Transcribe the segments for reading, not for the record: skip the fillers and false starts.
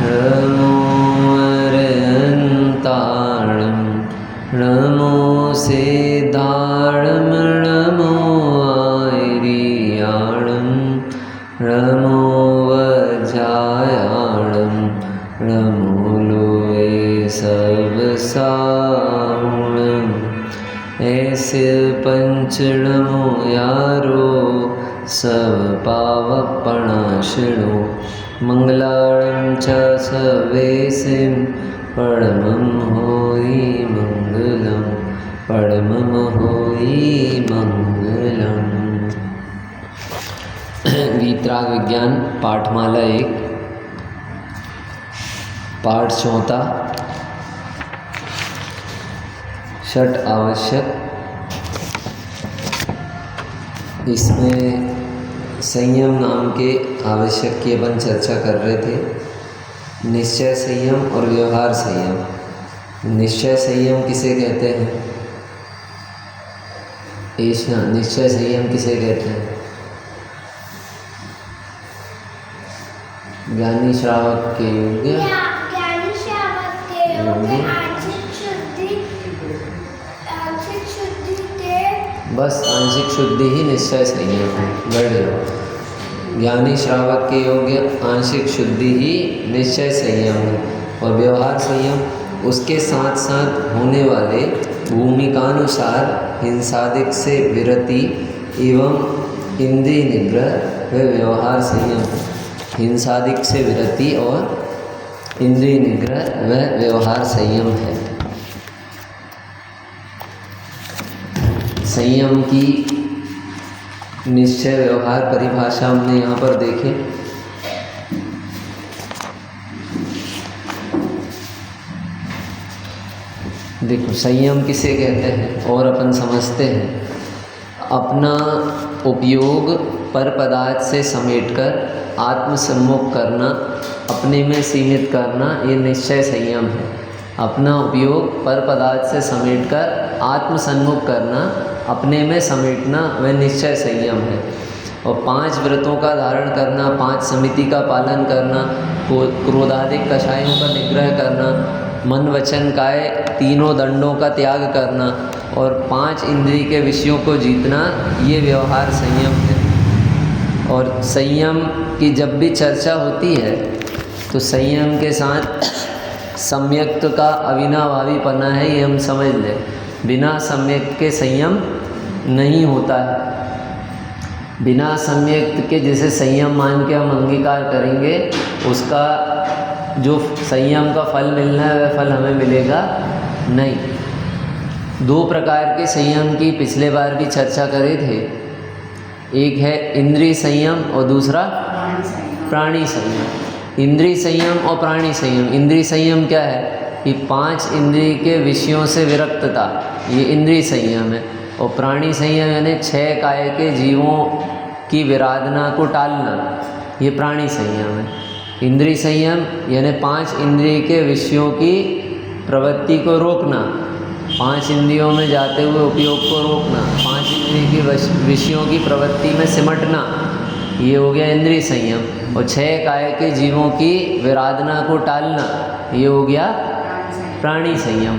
नमो अरहन्ताणं नमो सिद्धाणं नमो आयर्याणं नमो वज्रायाणं नमो लोए सबसाहुणं ऐसे पंच नमो यारो सब पावपणाशिनो मंगलां च सर्वेसिं परमं होई मंगलम परमं होई मंगलम। गीतराग विज्ञान पाठमाला 1 पाठ 4 षट आवश्यक। इसमें संयम नाम के आवश्यक की अपन चर्चा कर रहे थे। निश्चय संयम और व्यवहार संयम। निश्चय संयम किसे कहते हैं? ईशा, निश्चय संयम किसे कहते हैं? ज्ञानी श्रावक के योग्य, ज्ञानी श्रावक के योग्य आंशिक शुद्धि के, बस आंशिक शुद्धि ही निश्चय संयम है। बढ़ ज्ञानी श्रावक के योग्य आंशिक शुद्धि ही निश्चय संयम है। और व्यवहार संयम उसके साथ साथ होने वाले भूमिकानुसार हिंसादिक से विरति एवं इंद्रिय निग्रह व व्यवहार संयम। हिंसादिक से विरति और इंद्रिय निग्रह व व्यवहार संयम है। संयम की निश्चय व्यवहार परिभाषा हमने यहाँ पर देखे। देखो, संयम किसे कहते हैं और अपन समझते हैं, अपना उपयोग पर पदार्थ से समेटकर आत्मसम्मुख करना, अपने में सीमित करना, ये निश्चय संयम है। अपना उपयोग पर पदार्थ से समेटकर आत्मसन्मुख करना, अपने में समेटना वह निश्चय संयम है। और 5 व्रतों का धारण करना, 5 समिति का पालन करना, क्रोधादिक कषायों का निग्रह करना, मन वचन काय तीनों दंडों का त्याग करना और 5 इंद्रिय के विषयों को जीतना, ये व्यवहार संयम है। और संयम की जब भी चर्चा होती है तो संयम के साथ सम्यक्त का अविनाभावीपना है, ये हम समझ लें। बिना सम्यक्त के संयम नहीं होता है। बिना सम्यक्त के जिसे संयम मान के हम अंगीकार करेंगे, उसका जो संयम का फल मिलना है वह फल हमें मिलेगा नहीं। 2 प्रकार के संयम की पिछले बार भी चर्चा करे थे। एक है इंद्रिय संयम और दूसरा प्राणी संयम। इंद्रिय संयम और प्राणी संयम। इंद्रिय संयम क्या है कि 5 इंद्रिय के विषयों से विरक्तता, ये इंद्रिय संयम है। और प्राणी संयम यानी 6 काय के जीवों की विराधना को टालना, ये प्राणी संयम है। इंद्रिय संयम यानी 5 इंद्रिय के विषयों की प्रवृत्ति को रोकना, 5 इंद्रियों में जाते हुए उपयोग को रोकना, 5 इंद्रिय के विषयों की प्रवृत्ति में सिमटना, ये हो गया इंद्रिय संयम। और 6 काय के जीवों की विराधना को टालना, ये हो गया प्राणी संयम।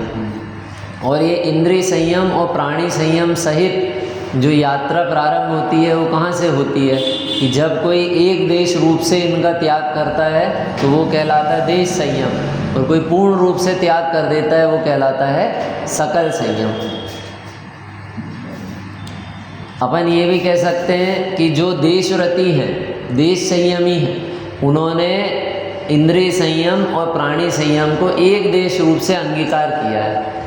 और ये इंद्रिय संयम और प्राणी संयम सहित जो यात्रा प्रारंभ होती है वो कहाँ से होती है कि जब कोई एक देश रूप से इनका त्याग करता है तो वो कहलाता है देश संयम, और कोई पूर्ण रूप से त्याग कर देता है वो कहलाता है सकल संयम। अपन ये भी कह सकते हैं कि जो देशव्रती हैं, देश संयमी हैं, उन्होंने इंद्रिय संयम और प्राणी संयम को एक देश रूप से अंगीकार किया है।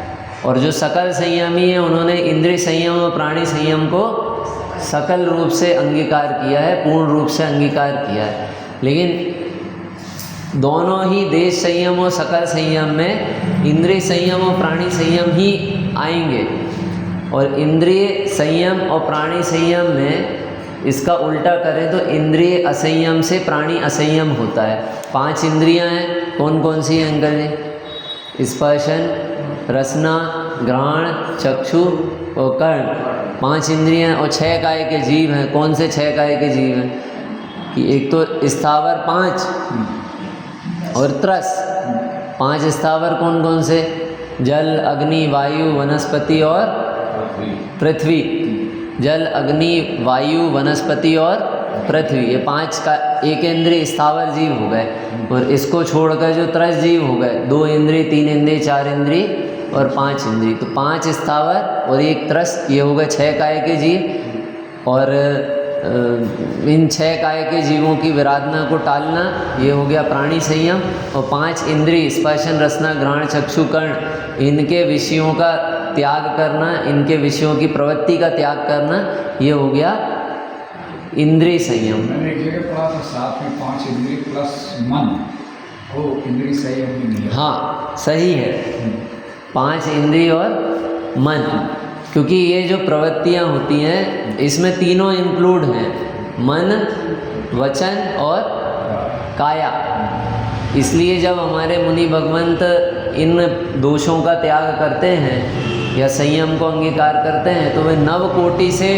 और जो सकल संयमी है उन्होंने इंद्रिय संयम और प्राणी संयम को सकल रूप से अंगीकार किया है, पूर्ण रूप से अंगीकार किया है। लेकिन दोनों ही देश संयम और सकल संयम में इंद्रिय संयम और प्राणी संयम ही आएंगे। और इंद्रिय संयम और प्राणी संयम में इसका उल्टा करें तो इंद्रिय असंयम से प्राणी असंयम होता है। 5 इंद्रियां हैं, कौन कौन सी हैं अंकल जी? स्पर्शन, रसना, घ्राण, चक्षु और कर्ण, 5 इंद्रियां और 6 काय के जीव हैं। कौन से 6 काय के जीव हैं? कि एक तो स्थावर 5, और त्रस। 5 स्थावर कौन कौन से? जल, अग्नि, वायु, वनस्पति और पृथ्वी। जल, अग्नि, वायु, वनस्पति और पृथ्वी, ये 5 का एक इंद्रिय स्थावर जीव हो गए। और इसको छोड़कर जो त्रस जीव हो गए, 2 इंद्रिय, 3 इंद्रिय, 4 इंद्रिय और 5 इंद्रिय। तो 5 स्थावर और एक त्रस, ये हो गए 6 काय के जीव। और इन 6 काय के जीवों की विराधना को टालना, ये हो गया प्राणी संयम। और 5 इंद्रिय स्पर्शन, रसना, घ्राण, चक्षु, कर्ण, इनके विषयों का त्याग करना, इनके विषयों की प्रवृत्ति का त्याग करना, ये हो गया इंद्रिय संयम। मैंने एक जगह पढ़ा था, साथ में 5 इंद्रिय प्लस मन, वो इंद्रिय संयम भी नहीं है। हाँ, सही है, 5 इंद्रिय और मन, क्योंकि ये जो प्रवृत्तियाँ होती हैं इसमें तीनों इंक्लूड हैं, मन, वचन और काया। इसलिए जब हमारे मुनि भगवंत इन दोषों का त्याग करते हैं या संयम को अंगीकार करते हैं, तो वे नवकोटि से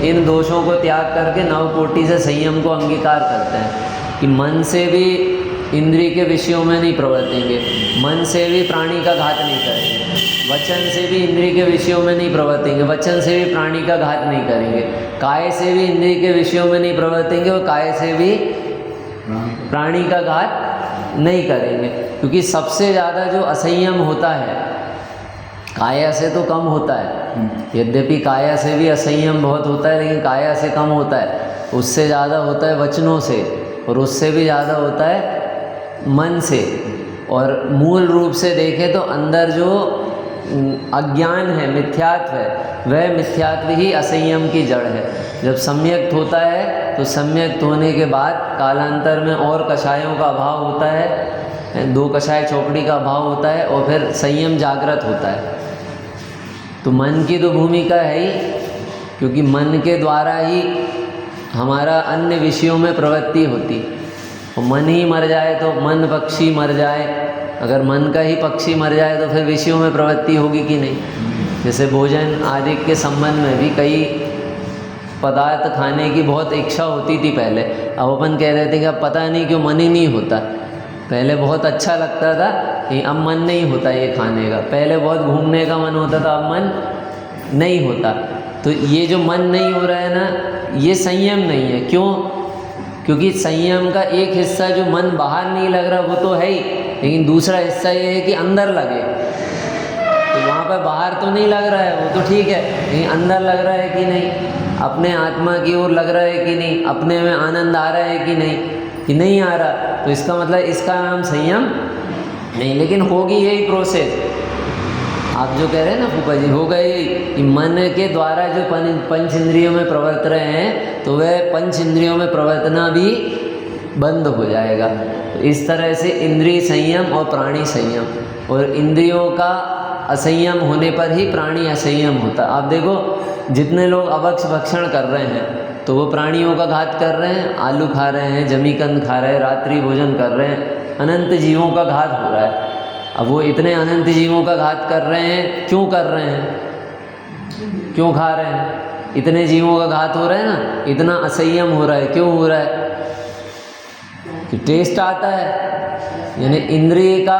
इन दोषों को त्याग करके नवकोटि से संयम को अंगीकार करते हैं कि मन से भी इंद्रिय के विषयों में नहीं प्रवर्तेंगे, मन से भी प्राणी का घात नहीं करेंगे, वचन से भी इंद्रिय के विषयों में नहीं प्रवर्तेंगे, वचन से भी प्राणी का घात नहीं करेंगे, काय से भी इंद्रिय के विषयों में नहीं प्रवर्तेंगे और काय से भी प्राणी का घात नहीं करेंगे। क्योंकि सबसे ज़्यादा जो असंयम होता है काया से तो कम होता है, यद्यपि काया से भी असंयम बहुत होता है, लेकिन काया से कम होता है। उससे ज़्यादा होता है वचनों से, और उससे भी ज़्यादा होता है मन से। और मूल रूप से देखें तो अंदर जो अज्ञान है, मिथ्यात्व है, वह मिथ्यात्व ही असंयम की जड़ है। जब सम्यक्त होता है तो सम्यक्त होने के बाद कालांतर में और कषायों का अभाव होता है, 2 कषाय चौकड़ी का अभाव होता है, और फिर संयम जागृत होता है। तो मन की तो भूमिका है ही, क्योंकि मन के द्वारा ही हमारा अन्य विषयों में प्रवृत्ति होती। और मन ही मर जाए तो मन पक्षी मर जाए, अगर मन का ही पक्षी मर जाए तो फिर विषयों में प्रवृत्ति होगी कि नहीं। जैसे भोजन आदि के संबंध में भी कई पदार्थ खाने की बहुत इच्छा होती थी पहले, अब अपन कह रहे थे कि अब पता नहीं क्यों मन ही नहीं होता। पहले बहुत अच्छा लगता था कि अब मन नहीं होता ये खाने का, पहले बहुत घूमने का मन होता था, अब मन नहीं होता। तो ये जो मन नहीं हो रहा है ना, ये संयम नहीं है। क्यों? क्योंकि संयम का एक हिस्सा जो मन बाहर नहीं लग रहा वो तो है ही, लेकिन दूसरा हिस्सा ये है कि अंदर लगे। तो वहाँ पर बाहर तो नहीं लग रहा है, वो तो ठीक है, लेकिन अंदर लग रहा है कि नहीं, अपने आत्मा की ओर लग रहा है कि नहीं, अपने में आनंद आ रहा है कि नहीं आ रहा, तो इसका मतलब इसका नाम संयम नहीं। लेकिन होगी यही प्रोसेस, आप जो कह रहे हैं ना फूफा जी, हो गए कि मन के द्वारा जो पंच इंद्रियों में प्रवर्त रहे हैं, तो वह पंच इंद्रियों में प्रवर्तना भी बंद हो जाएगा। तो इस तरह से इंद्रिय संयम और प्राणी संयम, और इंद्रियों का असंयम होने पर ही प्राणी असंयम होता। आप देखो जितने लोग अभक्ष भक्षण कर रहे हैं तो वो प्राणियों का घात कर रहे हैं, आलू खा रहे हैं, जमीकंद खा रहे हैं, रात्रि भोजन कर रहे हैं, अनंत जीवों का घात हो रहा है। अब वो इतने अनंत जीवों का घात कर रहे हैं, क्यों कर रहे हैं, क्यों खा रहे हैं? इतने जीवों का घात हो रहा है ना, इतना असंयम हो रहा है, क्यों हो रहा है? कि टेस्ट आता है, यानी इंद्रिय का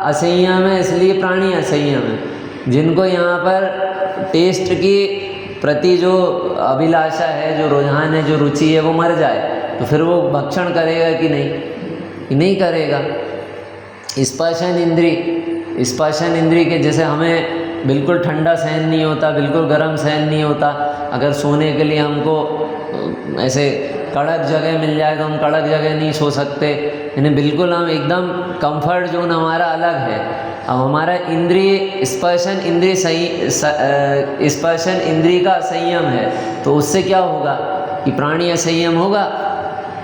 असंयम है, इसलिए प्राणी असंयम है। जिनको यहाँ पर टेस्ट की प्रति जो अभिलाषा है, जो रुझान है, जो रुचि है, वो मर जाए तो फिर वो भक्षण करेगा कि नहीं? कि नहीं करेगा। स्पर्शन इंद्रिय, स्पर्शन इंद्रिय के जैसे हमें बिल्कुल ठंडा सहन नहीं होता, बिल्कुल गर्म सहन नहीं होता। अगर सोने के लिए हमको ऐसे कड़क जगह मिल जाए तो हम कड़क जगह नहीं सो सकते, यानी बिल्कुल हम एकदम कंफर्ट जोन हमारा अलग है। अब हमारा इंद्रिय स्पर्शन इंद्रिय स्पर्शन इंद्रिय का संयम है, तो उससे क्या होगा कि प्राणी असंयम होगा।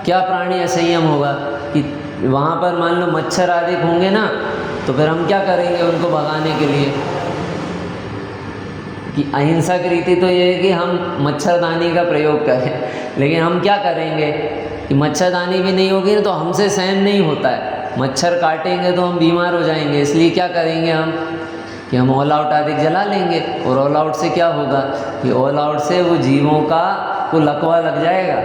क्या प्राणी असंयम होगा कि वहाँ पर मान लो मच्छर आदि होंगे ना, तो फिर हम क्या करेंगे उनको भगाने के लिए? कि अहिंसक रीति तो ये है कि हम मच्छरदानी का प्रयोग करें, लेकिन हम क्या करेंगे कि मच्छरदानी भी नहीं होगी तो हमसे सहन नहीं होता है, मच्छर काटेंगे तो हम बीमार हो जाएंगे। इसलिए क्या करेंगे हम कि हम ऑल आउट आदि जला लेंगे। और ऑल आउट से क्या होगा कि ऑल आउट से वो जीवों को लकवा लग जाएगा,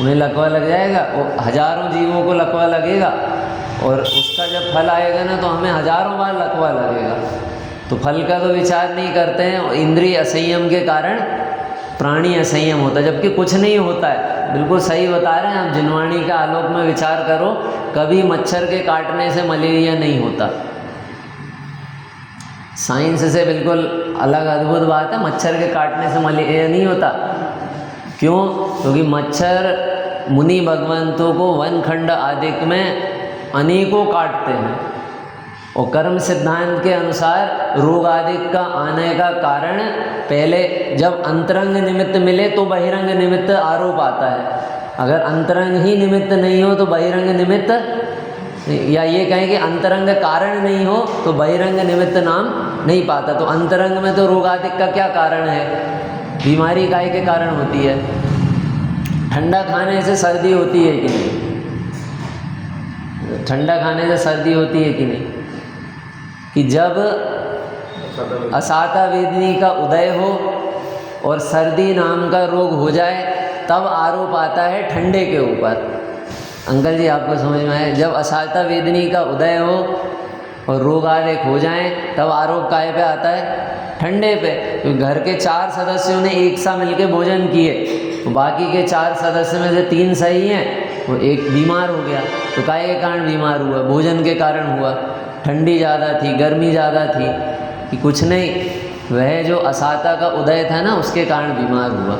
उन्हें लकवा लग जाएगा, और हजारों जीवों को लकवा लगेगा। और उसका जब फल आएगा ना तो हमें हजारों बार लकवा लगेगा। तो फल का तो विचार नहीं करते हैं, और इंद्रिय असंयम के कारण प्राणी असंयम होता है, जबकि कुछ नहीं होता है। बिल्कुल सही बता रहे हैं आप, जिनवाणी के आलोक में विचार करो, कभी मच्छर के काटने से मलेरिया नहीं होता। साइंस से बिल्कुल अलग अद्भुत बात है, मच्छर के काटने से मलेरिया नहीं होता। क्यों? क्योंकि मच्छर मुनि भगवंतों को वन खंड आदिक में अनेकों काटते हैं, और कर्म सिद्धांत के अनुसार रोग आदिक का आने का कारण पहले जब अंतरंग निमित्त मिले तो बहिरंग निमित्त आरोप आता है। अगर अंतरंग ही निमित्त नहीं हो तो बहिरंग निमित्त, या ये कहें कि अंतरंग कारण नहीं हो तो बहिरंग निमित्त नाम नहीं पाता। तो अंतरंग में तो रोग आदिक का क्या कारण है? बीमारी काय के कारण होती है? ठंडा खाने से सर्दी होती है कि नहीं? ठंडा खाने से सर्दी होती है कि नहीं? कि जब असाता वेदनी का उदय हो और सर्दी नाम का रोग हो जाए तब आरोप आता है ठंडे के ऊपर। अंकल जी आपको समझ में आए? जब असाता वेदनी का उदय हो और रोग आदिक हो जाएं तब आरोप काय पे आता है? ठंडे पे। तो घर के 4 सदस्यों ने एक साथ मिलकर भोजन किए, तो बाकी के 4 सदस्य में से 3 सही हैं, वो एक बीमार हो गया। तो काय के कारण बीमार हुआ? भोजन के कारण हुआ। ठंडी ज़्यादा थी, गर्मी ज़्यादा थी, कि कुछ नहीं, वह जो असाता का उदय था ना उसके कारण बीमार हुआ।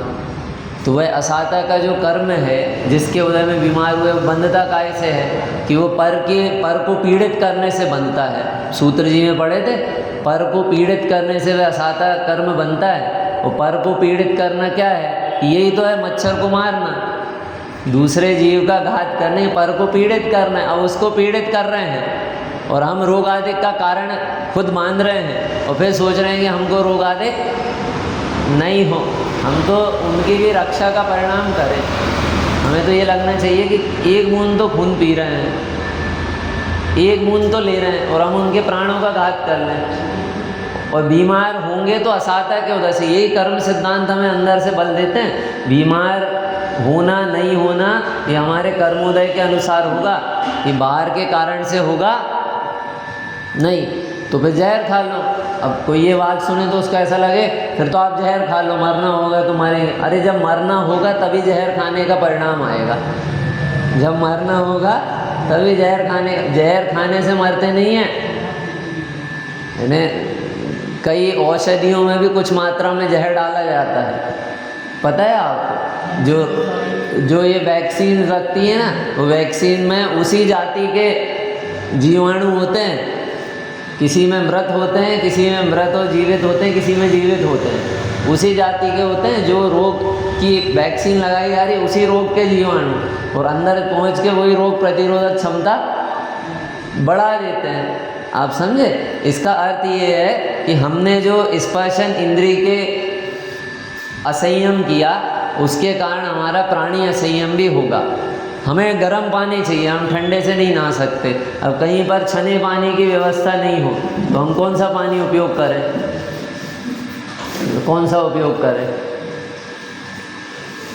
तो वह असाता का जो कर्म है जिसके उदय में बीमार हुए, वो बंधता काय से है? कि वो पर को पीड़ित करने से बनता है। सूत्र जी में पढ़े थे, पर को पीड़ित करने से वह असाता कर्म बनता है। और पर को पीड़ित करना क्या है? यही तो है मच्छर को मारना, दूसरे जीव का घात करने, पर को पीड़ित करना है। अब उसको पीड़ित कर रहे हैं और हम रोग आदिक का कारण खुद मान रहे हैं, और फिर सोच रहे हैं कि हमको रोग आदिक नहीं हो। हम तो उनकी भी रक्षा का परिणाम करें। हमें तो ये लगना चाहिए कि एक बूंद तो खून पी रहे हैं, एक बूंद तो ले रहे हैं, और हम उनके प्राणों का घात कर लें। और बीमार होंगे तो असाता के उदय से। यही कर्म सिद्धांत हमें अंदर से बल देते हैं। बीमार होना नहीं होना ये हमारे कर्मोदय के अनुसार होगा, ये बाहर के कारण से होगा नहीं। तो फिर जहर खा लो। अब कोई ये बात सुने तो उसका ऐसा लगे फिर तो आप जहर खा लो, मरना होगा तो मरेंगे। अरे जब मरना होगा तभी जहर खाने का परिणाम आएगा। जब मरना होगा तभी जहर खाने से मरते नहीं हैं। यानी कई औषधियों में भी कुछ मात्रा में जहर डाला जाता है, पता है आपको? जो ये वैक्सीन रखती है ना, वो वैक्सीन में उसी जाति के जीवाणु होते हैं। किसी में मृत होते हैं, किसी में मृत और जीवित होते हैं, किसी में जीवित होते हैं। उसी जाति के होते हैं। जो रोग की वैक्सीन लगाई जा रही है उसी रोग के जीवाणु, और अंदर पहुंच के वही रोग प्रतिरोधक क्षमता बढ़ा देते हैं। आप समझे? इसका अर्थ ये है कि हमने जो स्पर्शन इंद्रिय के असंयम किया उसके कारण हमारा प्राणी असंयम भी होगा। हमें गर्म पानी चाहिए, हम ठंडे से नहीं नहा सकते। अब कहीं पर छने पानी की व्यवस्था नहीं हो तो हम कौन सा पानी उपयोग करें? कौन सा उपयोग करें?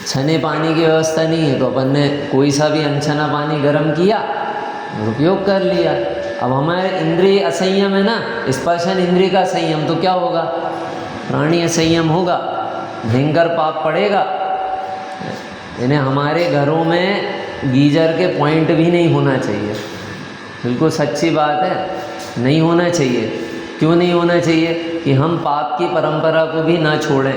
छने पानी की व्यवस्था नहीं है तो अपन ने कोई सा भी अनछना पानी गर्म किया और उपयोग कर लिया। अब हमारे इंद्रिय असंयम है ना, स्पर्शन इंद्रिय का संयम, तो क्या होगा? प्राणी असंयम होगा, भयंकर पाप पड़ेगा। यानी हमारे घरों में गीजर के पॉइंट भी नहीं होना चाहिए। बिल्कुल सच्ची बात है, नहीं होना चाहिए। क्यों नहीं होना चाहिए? कि हम पाप की परंपरा को भी ना छोड़ें।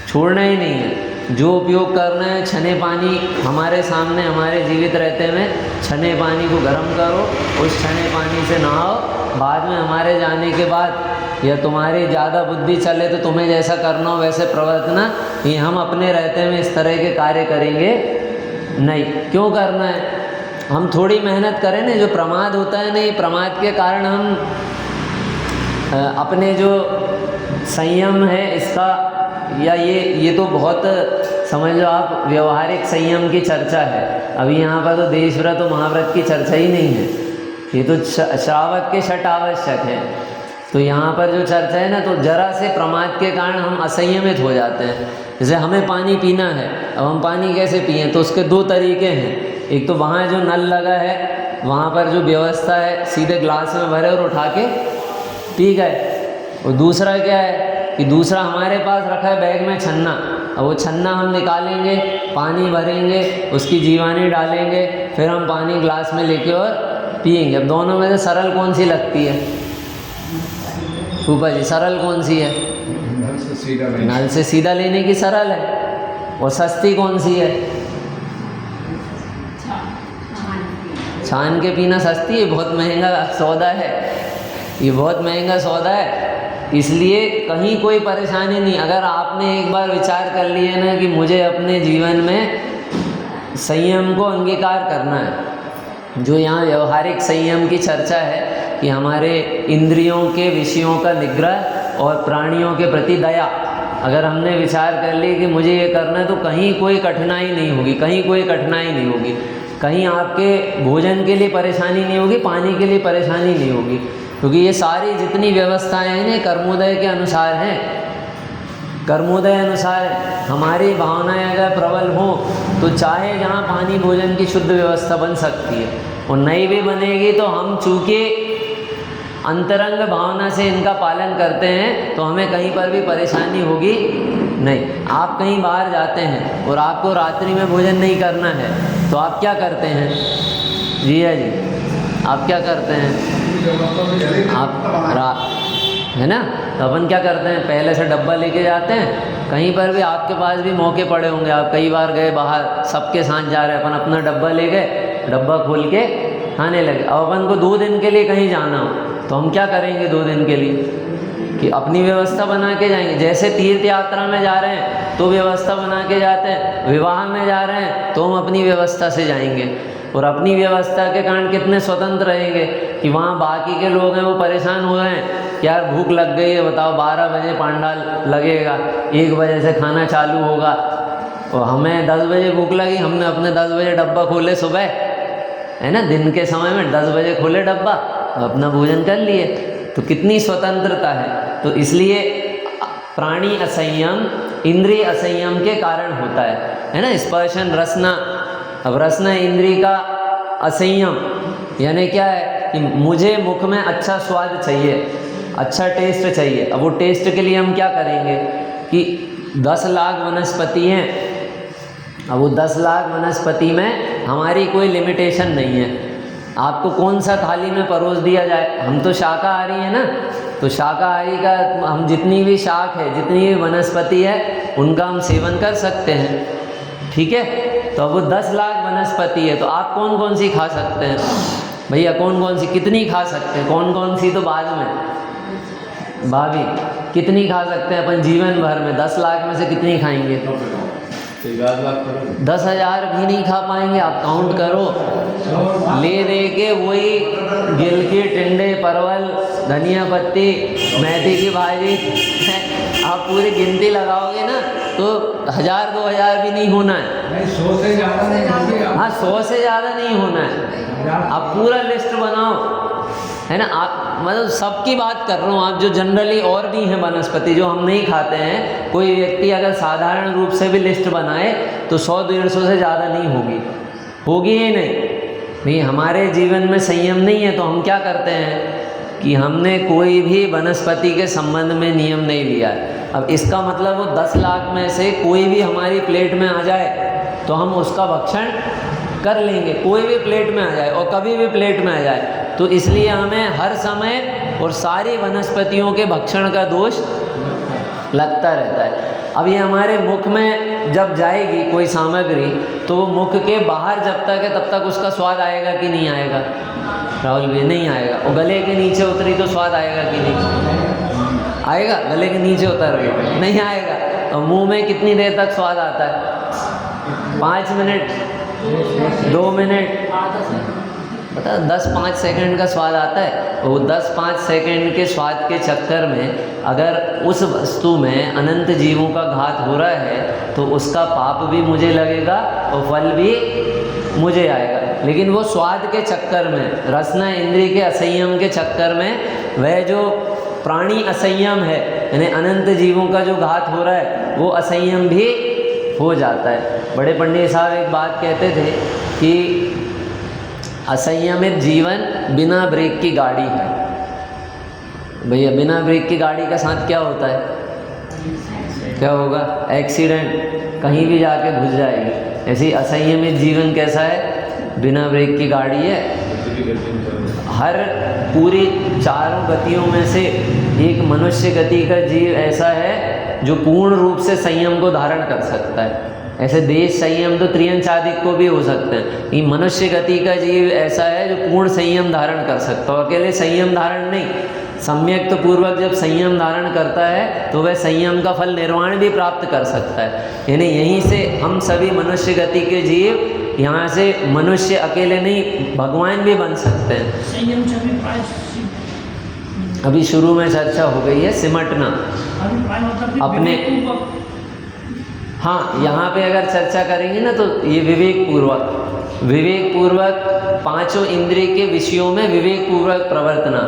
छोड़ना ही नहीं है। जो उपयोग करना है, छने पानी हमारे सामने, हमारे जीवित रहते में छने पानी को गर्म करो, उस छने पानी से नहाओ। बाद में हमारे जाने के बाद या तुम्हारी ज़्यादा बुद्धि चले तो तुम्हें जैसा करना हो वैसे प्रवर्तना, ये हम अपने रहते में इस तरह के कार्य करेंगे नहीं। क्यों करना है? हम थोड़ी मेहनत करें ना। जो प्रमाद होता है ना, ये प्रमाद के कारण हम अपने जो संयम है इसका, या ये तो बहुत समझ लो आप व्यवहारिक संयम की चर्चा है। अभी यहाँ पर तो देशव्रत और महाव्रत की चर्चा ही नहीं है, ये तो श्रावक के छठ आवश्यक है। तो यहाँ पर जो चर्चा है ना, तो जरा से प्रमाद के कारण हम असंयमित हो जाते हैं। जैसे हमें पानी पीना है, अब हम पानी कैसे पिएं? तो उसके 2 तरीके हैं। एक तो वहाँ जो नल लगा है वहाँ पर जो व्यवस्था है सीधे ग्लास में भरे और उठा के पी गए। और दूसरा क्या है कि दूसरा हमारे पास रखा है बैग में छन्ना, अब वो छन्ना हम निकालेंगे, पानी भरेंगे, उसकी जीवानी डालेंगे, फिर हम पानी ग्लास में लेके और पिएंगे। अब दोनों में से सरल कौन सी लगती है फूफा जी? सरल कौन सी है? नल से सीधा लेने की सरल है। और सस्ती कौन सी है? छान के पीना सस्ती है, बहुत महंगा सौदा है, ये बहुत महंगा सौदा है। इसलिए कहीं कोई परेशानी नहीं। अगर आपने एक बार विचार कर लिया ना कि मुझे अपने जीवन में संयम को अंगीकार करना है, जो यहाँ व्यवहारिक संयम की चर्चा है कि हमारे इंद्रियों के विषयों का निग्रह और प्राणियों के प्रति दया, अगर हमने विचार कर ली कि मुझे ये करना है तो कहीं कोई कठिनाई नहीं होगी, कहीं कोई कठिनाई नहीं होगी, कहीं आपके भोजन के लिए परेशानी नहीं होगी, पानी के लिए परेशानी नहीं होगी, क्योंकि ये सारी जितनी व्यवस्थाएं हैं ना कर्मोदय के अनुसार हैं, कर्मोदय अनुसार है। हमारी भावनाएं अगर प्रबल हों तो चाहे जहाँ पानी भोजन की शुद्ध व्यवस्था बन सकती है, और नहीं भी बनेगी तो हम चूँकि अंतरंग भावना से इनका पालन करते हैं तो हमें कहीं पर भी परेशानी होगी नहीं। आप कहीं बाहर जाते हैं और आपको रात्रि में भोजन नहीं करना है तो आप क्या करते हैं? जी आप क्या करते हैं? आप है ना, तो अपन क्या करते हैं, पहले से डब्बा लेके जाते हैं। कहीं पर भी आपके पास भी मौके पड़े होंगे, आप कई बार गए बाहर, सबके साथ जा रहे हैं, अपन अपना डब्बा ले गए, डब्बा खोल के खाने लगे। अब अपन को 2 दिन के लिए कहीं जाना हो तो हम क्या करेंगे 2 दिन के लिए? कि अपनी व्यवस्था बना के जाएंगे। जैसे तीर्थ यात्रा में जा रहे हैं तो व्यवस्था बना के जाते हैं, विवाह में जा रहे हैं तो हम अपनी व्यवस्था से जाएंगे, और अपनी व्यवस्था के कारण कितने स्वतंत्र रहेंगे कि वहाँ बाकी के लोग हैं वो परेशान हो रहे हैं कि यार भूख लग गई है, बताओ 12 बजे पांडाल लगेगा, 1 बजे से खाना चालू होगा, और हमें 10 बजे भूख लगी, हमने अपने 10 बजे डब्बा खोले सुबह, है ना, दिन के समय में 10 बजे खोले डब्बा, अपना भोजन कर लिए, तो कितनी स्वतंत्रता है। तो इसलिए प्राणी असंयम इंद्रिय असंयम के कारण होता है ना। स्पर्शन रसना, अब रसना इंद्रिय का असंयम यानी क्या है कि मुझे मुख में अच्छा स्वाद चाहिए, अच्छा टेस्ट चाहिए। अब वो टेस्ट के लिए हम क्या करेंगे कि 10 लाख वनस्पति हैं, अब वो 10 लाख वनस्पति में हमारी कोई लिमिटेशन नहीं है। आपको कौन सा थाली में परोस दिया जाए, हम तो शाकाहारी हैं ना, तो शाकाहारी का हम जितनी भी शाक है, जितनी भी वनस्पति है, उनका हम सेवन कर सकते हैं, ठीक है। तो अब वो 10 लाख वनस्पति है, तो आप कौन कौन सी खा सकते हैं भैया? कौन कौन सी, कितनी खा सकते हैं? कौन कौन सी तो बाद में, भाभी कितनी खा सकते हैं अपन जीवन भर में? 10 लाख में से कितनी खाएंगे? 10,000 भी नहीं खा पाएंगे। आप काउंट करो, ले दे के वही गिलकी, टिंडे, परवल, धनिया पत्ती, मेथी की भाजी, आप पूरी गिनती लगाओगे ना तो 1,000-2,000 भी नहीं होना है। 100 से ज़्यादा नहीं होगी। हाँ, 100 से ज़्यादा नहीं होना है। आप पूरा लिस्ट बनाओ, है ना। आप मतलब सबकी बात कर रहा हूँ, आप जो जनरली और भी हैं वनस्पति जो हम नहीं खाते हैं, कोई व्यक्ति अगर साधारण रूप से भी लिस्ट बनाए तो 100-150 से ज़्यादा नहीं होगी, होगी ही नहीं। हमारे जीवन में संयम नहीं है तो हम क्या करते हैं कि हमने कोई भी वनस्पति के संबंध में नियम नहीं लिया है। अब इसका मतलब वो 10 लाख में से कोई भी हमारी प्लेट में आ जाए तो हम उसका भक्षण कर लेंगे, कोई भी प्लेट में आ जाए और कभी भी प्लेट में आ जाए। तो इसलिए हमें हर समय और सारी वनस्पतियों के भक्षण का दोष लगता रहता है। अब ये हमारे मुख में जब जाएगी कोई सामग्री तो वो मुख के बाहर जब तक है तब तक उसका स्वाद आएगा कि नहीं आएगा? राहुल भी नहीं आएगा। और गले के नीचे उतरी तो स्वाद आएगा कि नहीं आएगा? गले के नीचे उतर गई नहीं आएगा। और मुंह में कितनी देर तक स्वाद आता है? 5 मिनट, 2 मिनट, पता 10-5 सेकंड का स्वाद आता है। वो 10-5 सेकंड के स्वाद के चक्कर में अगर उस वस्तु में अनंत जीवों का घात हो रहा है तो उसका पाप भी मुझे लगेगा और फल भी मुझे आएगा। लेकिन वो स्वाद के चक्कर में, रसना इंद्रिय के असंयम के चक्कर में, वह जो प्राणी असंयम है यानी अनंत जीवों का जो घात हो रहा है वो असंयम भी हो जाता है। बड़े पंडित साहब एक बात कहते थे कि असंयमित जीवन बिना ब्रेक की गाड़ी है। भैया बिना ब्रेक की गाड़ी का साथ क्या होता है? क्या होगा? एक्सीडेंट, कहीं भी जाके घुस जाएगी। ऐसे ही असंयमित जीवन कैसा है? बिना ब्रेक की गाड़ी है। हर पूरी चारों गतियों में से एक मनुष्य गति का जीव ऐसा है जो पूर्ण रूप से संयम को धारण कर सकता है। ऐसे देश संयम तो त्रियंचादिक को भी हो सकते हैं, ये मनुष्य गति का जीव ऐसा है जो पूर्ण संयम धारण कर सकता है। अकेले संयम धारण नहीं, सम्यक तो पूर्वक जब संयम धारण करता है तो वह संयम का फल निर्वाण भी प्राप्त कर सकता है। यानी यहीं से हम सभी मनुष्य गति के जीव यहाँ से मनुष्य अकेले नहीं भगवान भी बन सकते हैं। संयम से भी अभी शुरू में चर्चा हो गई है सिमटना अपने। हाँ, यहाँ पे अगर चर्चा करेंगे ना तो ये विवेक पूर्वक पांचों इंद्रिय के विषयों में विवेक पूर्वक प्रवर्तना,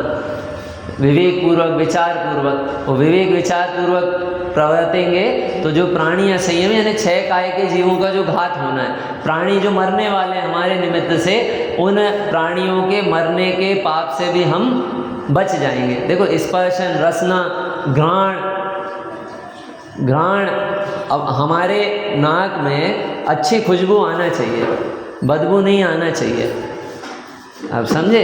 विवेक पूर्वक विचार पूर्वक, और विवेक विचार पूर्वक प्रवर्तेंगे तो जो प्राणी असंयम यानी 6 काय के जीवों का जो घात होना है, प्राणी जो मरने वाले हैं हमारे निमित्त से, उन प्राणियों के मरने के पाप से भी हम बच जाएंगे। देखो स्पर्शन, रसना, घ्राण, अब हमारे नाक में अच्छी खुशबू आना चाहिए, बदबू नहीं आना चाहिए। आप समझे?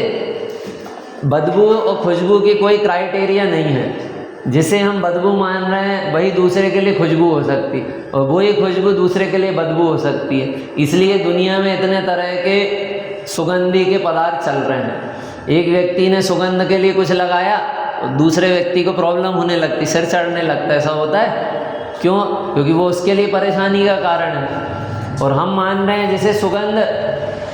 बदबू और खुशबू की कोई क्राइटेरिया नहीं है। जिसे हम बदबू मान रहे हैं वही दूसरे के लिए खुशबू हो सकती, और वही खुशबू दूसरे के लिए बदबू हो सकती है। इसलिए दुनिया में इतने तरह के सुगंधी के पदार्थ चल रहे हैं। एक व्यक्ति ने सुगंध के लिए कुछ लगाया और दूसरे व्यक्ति को प्रॉब्लम होने लगती, सिर चढ़ने लगता है। ऐसा होता है क्यों? क्योंकि वो उसके लिए परेशानी का कारण है। और हम मान रहे हैं जैसे सुगंध,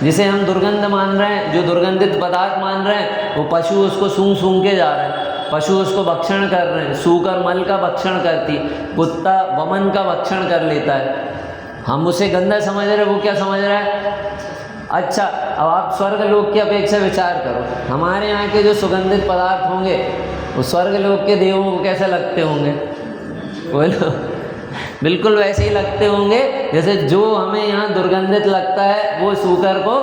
जिसे हम दुर्गंध मान रहे हैं, जो दुर्गंधित पदार्थ मान रहे हैं, वो पशु उसको सूंघ के जा रहे हैं, पशु उसको भक्षण कर रहे हैं। सूकर मल का भक्षण करती, कुत्ता वमन का भक्षण कर लेता है। हम उसे गंदा समझ रहे हैं, वो क्या समझ रहा है? अच्छा, अब आप स्वर्ग लोक की अपेक्षा विचार करो, हमारे यहाँ के जो सुगंधित पदार्थ होंगे वो स्वर्ग लोक के देवों को कैसे लगते होंगे? बोलो, बिल्कुल वैसे ही लगते होंगे जैसे जो हमें यहाँ दुर्गंधित लगता है वो सूकर को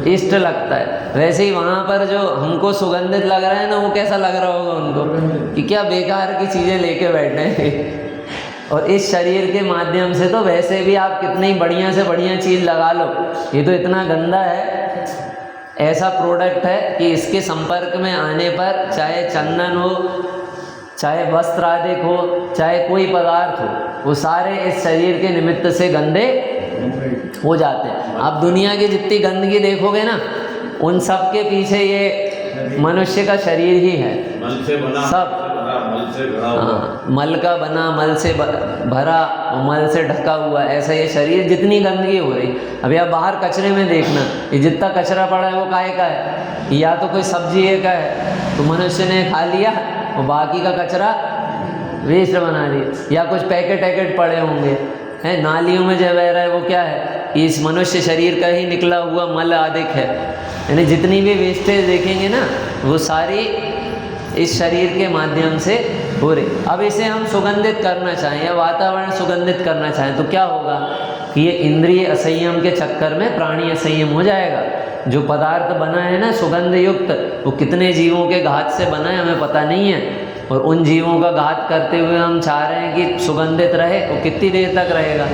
इष्ट लगता है। वैसे ही वहाँ पर जो हमको सुगंधित लग रहा है ना, वो कैसा लग रहा होगा उनको कि क्या बेकार की चीज़ें लेके बैठे हैं। और इस शरीर के माध्यम से तो वैसे भी आप कितनी बढ़िया से बढ़िया चीज़ लगा लो, ये तो इतना गंदा है, ऐसा प्रोडक्ट है कि इसके संपर्क में आने पर चाहे चंदन हो, चाहे वस्त्र आदि हो, चाहे कोई पदार्थ हो, वो सारे इस शरीर के निमित्त से गंदे हो जाते हैं। आप दुनिया की जितनी गंदगी देखोगे ना, उन सब के पीछे ये मनुष्य का शरीर ही है। मल से बना, सब मल से भरा हुआ। हाँ, मल का बना, मल से भरा और मल से ढका हुआ, ऐसा ये शरीर जितनी गंदगी हो रही। अभी आप बाहर कचरे में देखना, ये जितना कचरा पड़ा है वो काहे का है? या तो कोई सब्जी का है तो मनुष्य ने खा लिया और बाकी का कचरा वेस्ट बना दिया, या कुछ पैकेट पड़े होंगे हैं नालियों में जो बह रहा है, वो क्या है? इस मनुष्य शरीर का ही निकला हुआ मल आदिक है। यानी जितनी भी वेस्टेज देखेंगे ना, वो सारी इस शरीर के माध्यम से हो रही। अब इसे हम सुगंधित करना चाहें या वातावरण सुगंधित करना चाहें तो क्या होगा कि ये इंद्रिय असंयम के चक्कर में प्राणी असंयम हो जाएगा। जो पदार्थ बना है ना सुगंध युक्त, वो कितने जीवों के घात से बना है हमें पता नहीं है, और उन जीवों का घात करते हुए हम चाह रहे हैं कि सुगंधित रहे, वो कितनी देर तक रहेगा?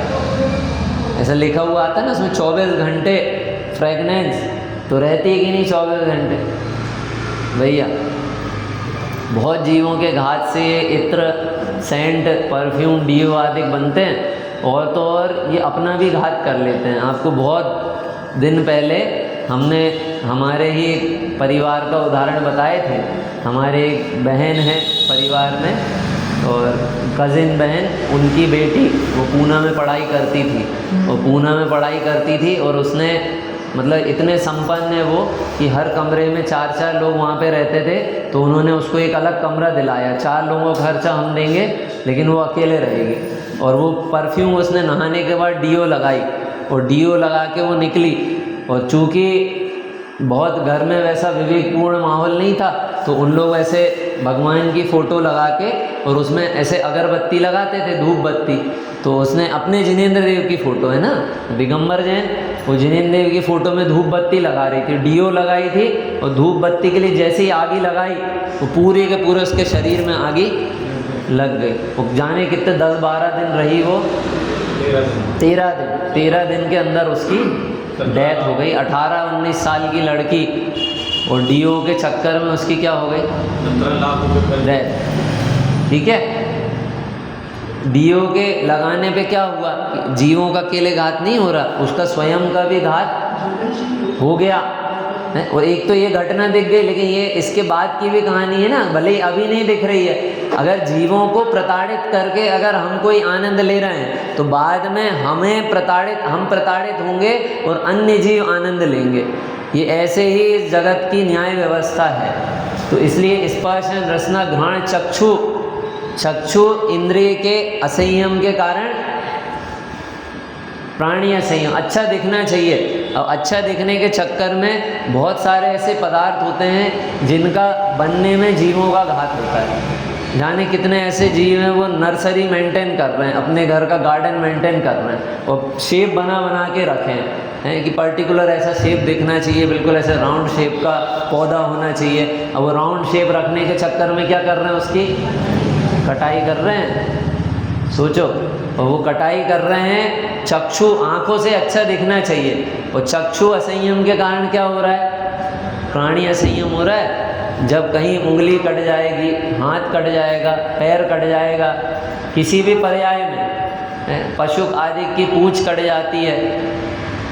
ऐसा लिखा हुआ आता है ना उसमें 24 घंटे फ्रेगनेंस, तो रहती है कि नहीं 24 घंटे? भैया बहुत जीवों के घात से इत्र, सेंट, परफ्यूम, डीओ आदि बनते हैं, और तो और ये अपना भी घात कर लेते हैं। आपको बहुत दिन पहले हमने हमारे ही परिवार का उदाहरण बताए थे। हमारे एक बहन है परिवार में, और कज़िन बहन, उनकी बेटी वो पूना में पढ़ाई करती थी, और पूना में पढ़ाई करती थी, और उसने मतलब इतने संपन्न है वो कि हर कमरे में 4-4 लोग वहाँ पे रहते थे, तो उन्होंने उसको एक अलग कमरा दिलाया। 4 लोगों का खर्चा हम देंगे, लेकिन वो अकेले रहेगी। और वो परफ्यूम उसने नहाने के बाद डीओ लगाई, और डीओ लगा के वो निकली। और चूँकि बहुत घर में वैसा विवेकपूर्ण माहौल नहीं था, तो उन लोग ऐसे भगवान की फ़ोटो लगा के और उसमें ऐसे अगरबत्ती लगाते थे, धूप बत्ती। तो उसने अपने जिनेंद्र देव की फ़ोटो है ना, दिगंबर जैन, वो जिनेन्द्र देव की फ़ोटो में धूप बत्ती लगा रही थी, डीओ लगाई थी, और धूप बत्ती के लिए जैसे ही आगी लगाई वो पूरे के पूरे उसके शरीर में आगी लग गई। वो जाने कितने 10-12 दिन रही वो, 13 दिन के अंदर उसकी डेथ हो गई। 18-19 साल की लड़की, और डीओ के चक्कर में उसकी क्या हो गई, 17 लाख रुपए डेथ। ठीक है, डीओ के लगाने पे क्या हुआ, जीवों का अकेले घात नहीं हो रहा, उसका स्वयं का भी घात हो गया है। और एक तो ये घटना दिख गई, लेकिन ये इसके बाद की भी कहानी है ना, भले ही अभी नहीं दिख रही है। अगर जीवों को प्रताड़ित करके अगर हम कोई आनंद ले रहे हैं, तो बाद में हम प्रताड़ित होंगे और अन्य जीव आनंद लेंगे। ये ऐसे ही इस जगत की न्याय व्यवस्था है। तो इसलिए स्पर्शन रसना घ्राण चक्षु इंद्रिय के असंयम के कारण प्राणी असंयम, अच्छा दिखना चाहिए। और अच्छा दिखने के चक्कर में बहुत सारे ऐसे पदार्थ होते हैं जिनका बनने में जीवों का घात होता है। जाने कितने ऐसे जीव हैं वो नर्सरी मेंटेन कर रहे हैं, अपने घर का गार्डन मेंटेन कर रहे हैं, और शेप बना के रखे हैं कि पर्टिकुलर ऐसा शेप दिखना चाहिए, बिल्कुल ऐसे राउंड शेप का पौधा होना चाहिए। अब वो राउंड शेप रखने के चक्कर में क्या कर रहे हैं, उसकी कटाई कर रहे हैं। सोचो, और वो कटाई कर रहे हैं, चक्षु आँखों से अच्छा दिखना चाहिए, और चक्षु असंयम के कारण क्या हो रहा है, प्राणी असंयम हो रहा है। जब कहीं उंगली कट जाएगी, हाथ कट जाएगा, पैर कट जाएगा, किसी भी पर्याय में पशु आदि की पूँछ कट जाती है,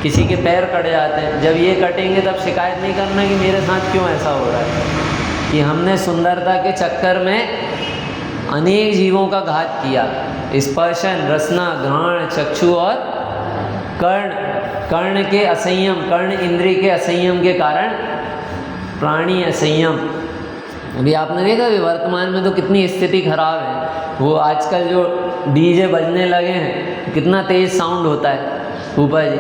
किसी के पैर कट जाते हैं, जब ये कटेंगे तब शिकायत नहीं करना कि मेरे साथ क्यों ऐसा हो रहा है, कि हमने सुंदरता के चक्कर में अनेक जीवों का घात किया। स्पर्शन रसना घ्राण चक्षु और कर्ण के असंयम, कर्ण इंद्रिय के असंयम के कारण प्राणी असंयम। अभी आपने देखा कि वर्तमान में तो कितनी स्थिति खराब है। वो आजकल जो डीजे बजने लगे हैं, कितना तेज़ साउंड होता है ऊपर जी,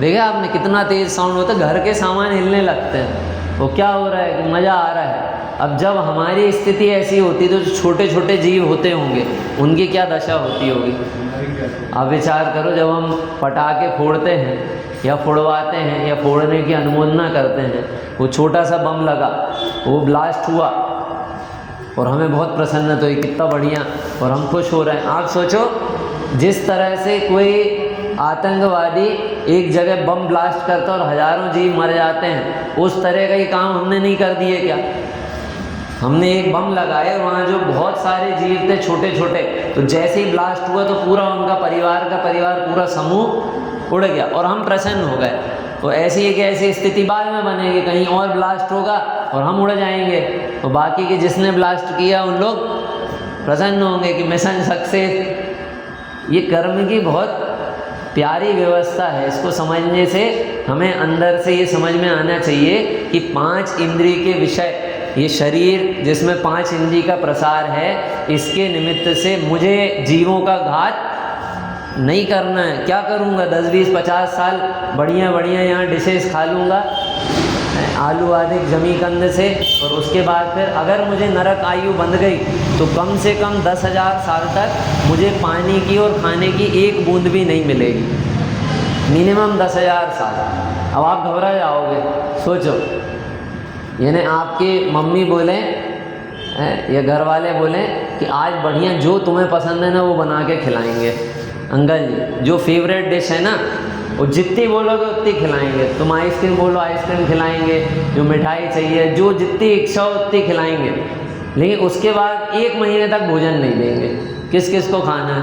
देखा आपने कितना तेज़ साउंड होता है, घर के सामान हिलने लगते हैं। वो क्या हो रहा है कि मज़ा आ रहा है। अब जब हमारी स्थिति ऐसी होती तो छोटे छोटे जीव होते होंगे, उनकी क्या दशा होती होगी। अब विचार करो, जब हम पटाखे फोड़ते हैं या फोड़वाते हैं या फोड़ने की अनुमोदना करते हैं, वो छोटा सा बम लगा, वो ब्लास्ट हुआ और हमें बहुत प्रसन्नता हुई, कितना बढ़िया, और हम खुश हो रहे हैं। आप सोचो, जिस तरह से कोई आतंकवादी एक जगह बम ब्लास्ट करता और हज़ारों जीव मर जाते हैं, उस तरह का ये काम हमने नहीं कर दिए क्या। हमने एक बम लगाया, वहाँ जो बहुत सारे जीव थे छोटे छोटे, तो जैसे ही ब्लास्ट हुआ तो पूरा उनका परिवार पूरा समूह उड़ गया और हम प्रसन्न हो गए। तो ऐसी एक ऐसी स्थिति बाद में बनेगी, कहीं और ब्लास्ट होगा और हम उड़ जाएंगे, तो बाकी के जिसने ब्लास्ट किया उन लोग प्रसन्न होंगे कि मिशन सक्सेस। ये कर्म की बहुत प्यारी व्यवस्था है। इसको समझने से हमें अंदर से ये समझ में आना चाहिए कि 5 इंद्रिय के विषय, ये शरीर जिसमें 5 इंद्रिय का प्रसार है, इसके निमित्त से मुझे जीवों का घात नहीं करना है। क्या करूँगा, 10, 20, 50 साल बढ़िया यहाँ डिशेस खा लूँगा आलू आदि जमी कंद से, और उसके बाद फिर अगर मुझे नरक आयु बंध गई तो कम से कम 10,000 साल तक मुझे पानी की और खाने की एक बूंद भी नहीं मिलेगी, मिनिमम 10,000 साल। अब आप घबरा जाओगे। सोचो, यानी आपकी मम्मी बोले या घर वाले बोले कि आज बढ़िया जो तुम्हें पसंद है ना वो बना के खिलाएंगे, अंकल जी जो फेवरेट डिश है ना वो जितनी बोलोगे उतनी खिलाएंगे, तुम आइसक्रीम बोलो आइसक्रीम खिलाएंगे, जो मिठाई चाहिए जो जितनी इच्छा हो उतनी खिलाएंगे, लेकिन उसके बाद 1 महीने तक भोजन नहीं देंगे। किस किस को खाना है?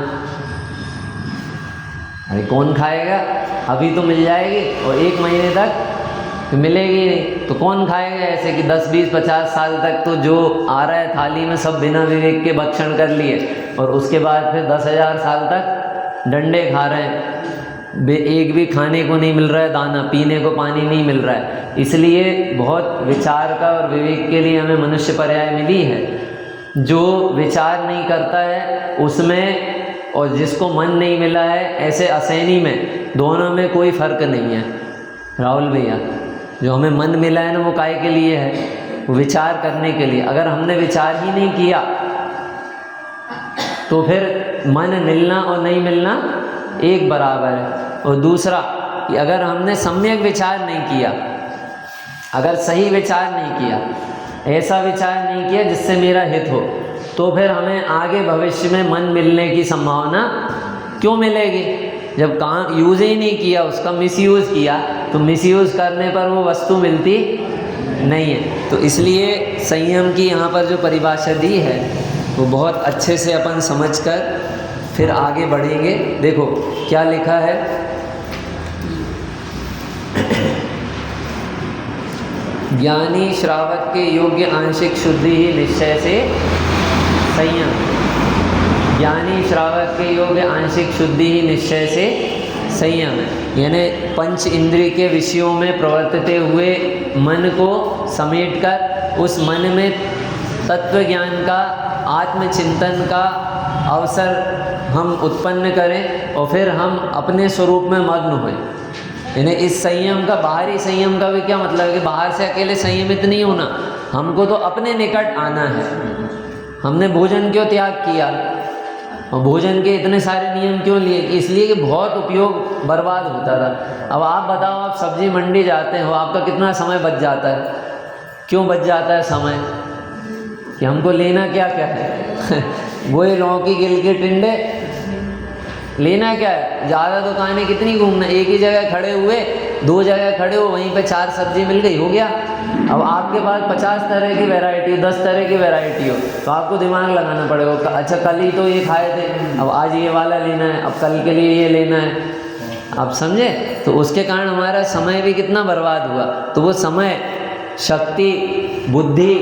अरे कौन खाएगा, अभी तो मिल जाएगी और 1 महीने तक तो मिलेगी नहीं, तो कौन खाएगा ऐसे कि 10, 20, 50 साल तक तो जो आ रहा है थाली में सब बिना विवेक के भक्षण कर लिए, और उसके बाद फिर 10,000 साल तक डंडे खा रहे हैं, एक भी खाने को नहीं मिल रहा है दाना, पीने को पानी नहीं मिल रहा है। इसलिए बहुत विचार का और विवेक के लिए हमें मनुष्य पर्याय मिली है। जो विचार नहीं करता है उसमें और जिसको मन नहीं मिला है, ऐसे असैनी में दोनों में कोई फ़र्क नहीं है। राहुल भैया, जो हमें मन मिला है ना वो काहे के लिए है, वो विचार करने के लिए। अगर हमने विचार ही नहीं किया तो फिर मन मिलना और नहीं मिलना एक बराबर है। और दूसरा, कि अगर हमने सम्यक विचार नहीं किया, अगर सही विचार नहीं किया, ऐसा विचार नहीं किया जिससे मेरा हित हो, तो फिर हमें आगे भविष्य में मन मिलने की संभावना क्यों मिलेगी? जब कहाँ यूज़ ही नहीं किया, उसका मिसयूज़ किया, तो मिसयूज़ करने पर वो वस्तु मिलती नहीं है। तो इसलिए संयम की यहाँ पर जो परिभाषा दी है वो बहुत अच्छे से अपन समझकर फिर आगे बढ़ेंगे। देखो क्या लिखा है, ज्ञानी श्रावक के योग्य आंशिक शुद्धि ही निश्चय से संयम। ज्ञानी श्रावक के योग्य आंशिक शुद्धि ही निश्चय से संयम है, यानी पंच इंद्रिय के विषयों में प्रवर्तते हुए मन को समेटकर उस मन में तत्व ज्ञान का, आत्मचिंतन का अवसर हम उत्पन्न करें और फिर हम अपने स्वरूप में मग्न हों। यानी इस संयम का, बाहरी संयम का भी क्या मतलब है कि बाहर से अकेले संयमित नहीं होना, हमको तो अपने निकट आना है। हमने भोजन क्यों त्याग किया और भोजन के इतने सारे नियम क्यों लिए? इसलिए कि बहुत उपयोग बर्बाद होता था। अब आप बताओ, आप सब्जी मंडी जाते हो, आपका कितना समय बच जाता है? क्यों बच जाता है समय? कि हमको लेना क्या क्या है वही लौकी, गिल के टिंडे, लेना क्या है? ज़्यादा दुकानें कितनी घूमना, एक ही जगह खड़े हुए, 2 जगह खड़े हो, वहीं पे 4 सब्जी मिल गई, हो गया। अब आपके पास 50 तरह की वैरायटी हो, 10 तरह की वैरायटी हो, तो आपको दिमाग लगाना पड़ेगा। अच्छा कल ही तो ये खाए थे, अब आज ये वाला लेना है, अब कल के लिए ये लेना है। आप समझे? तो उसके कारण हमारा समय भी कितना बर्बाद हुआ। तो वो समय, शक्ति, बुद्धि,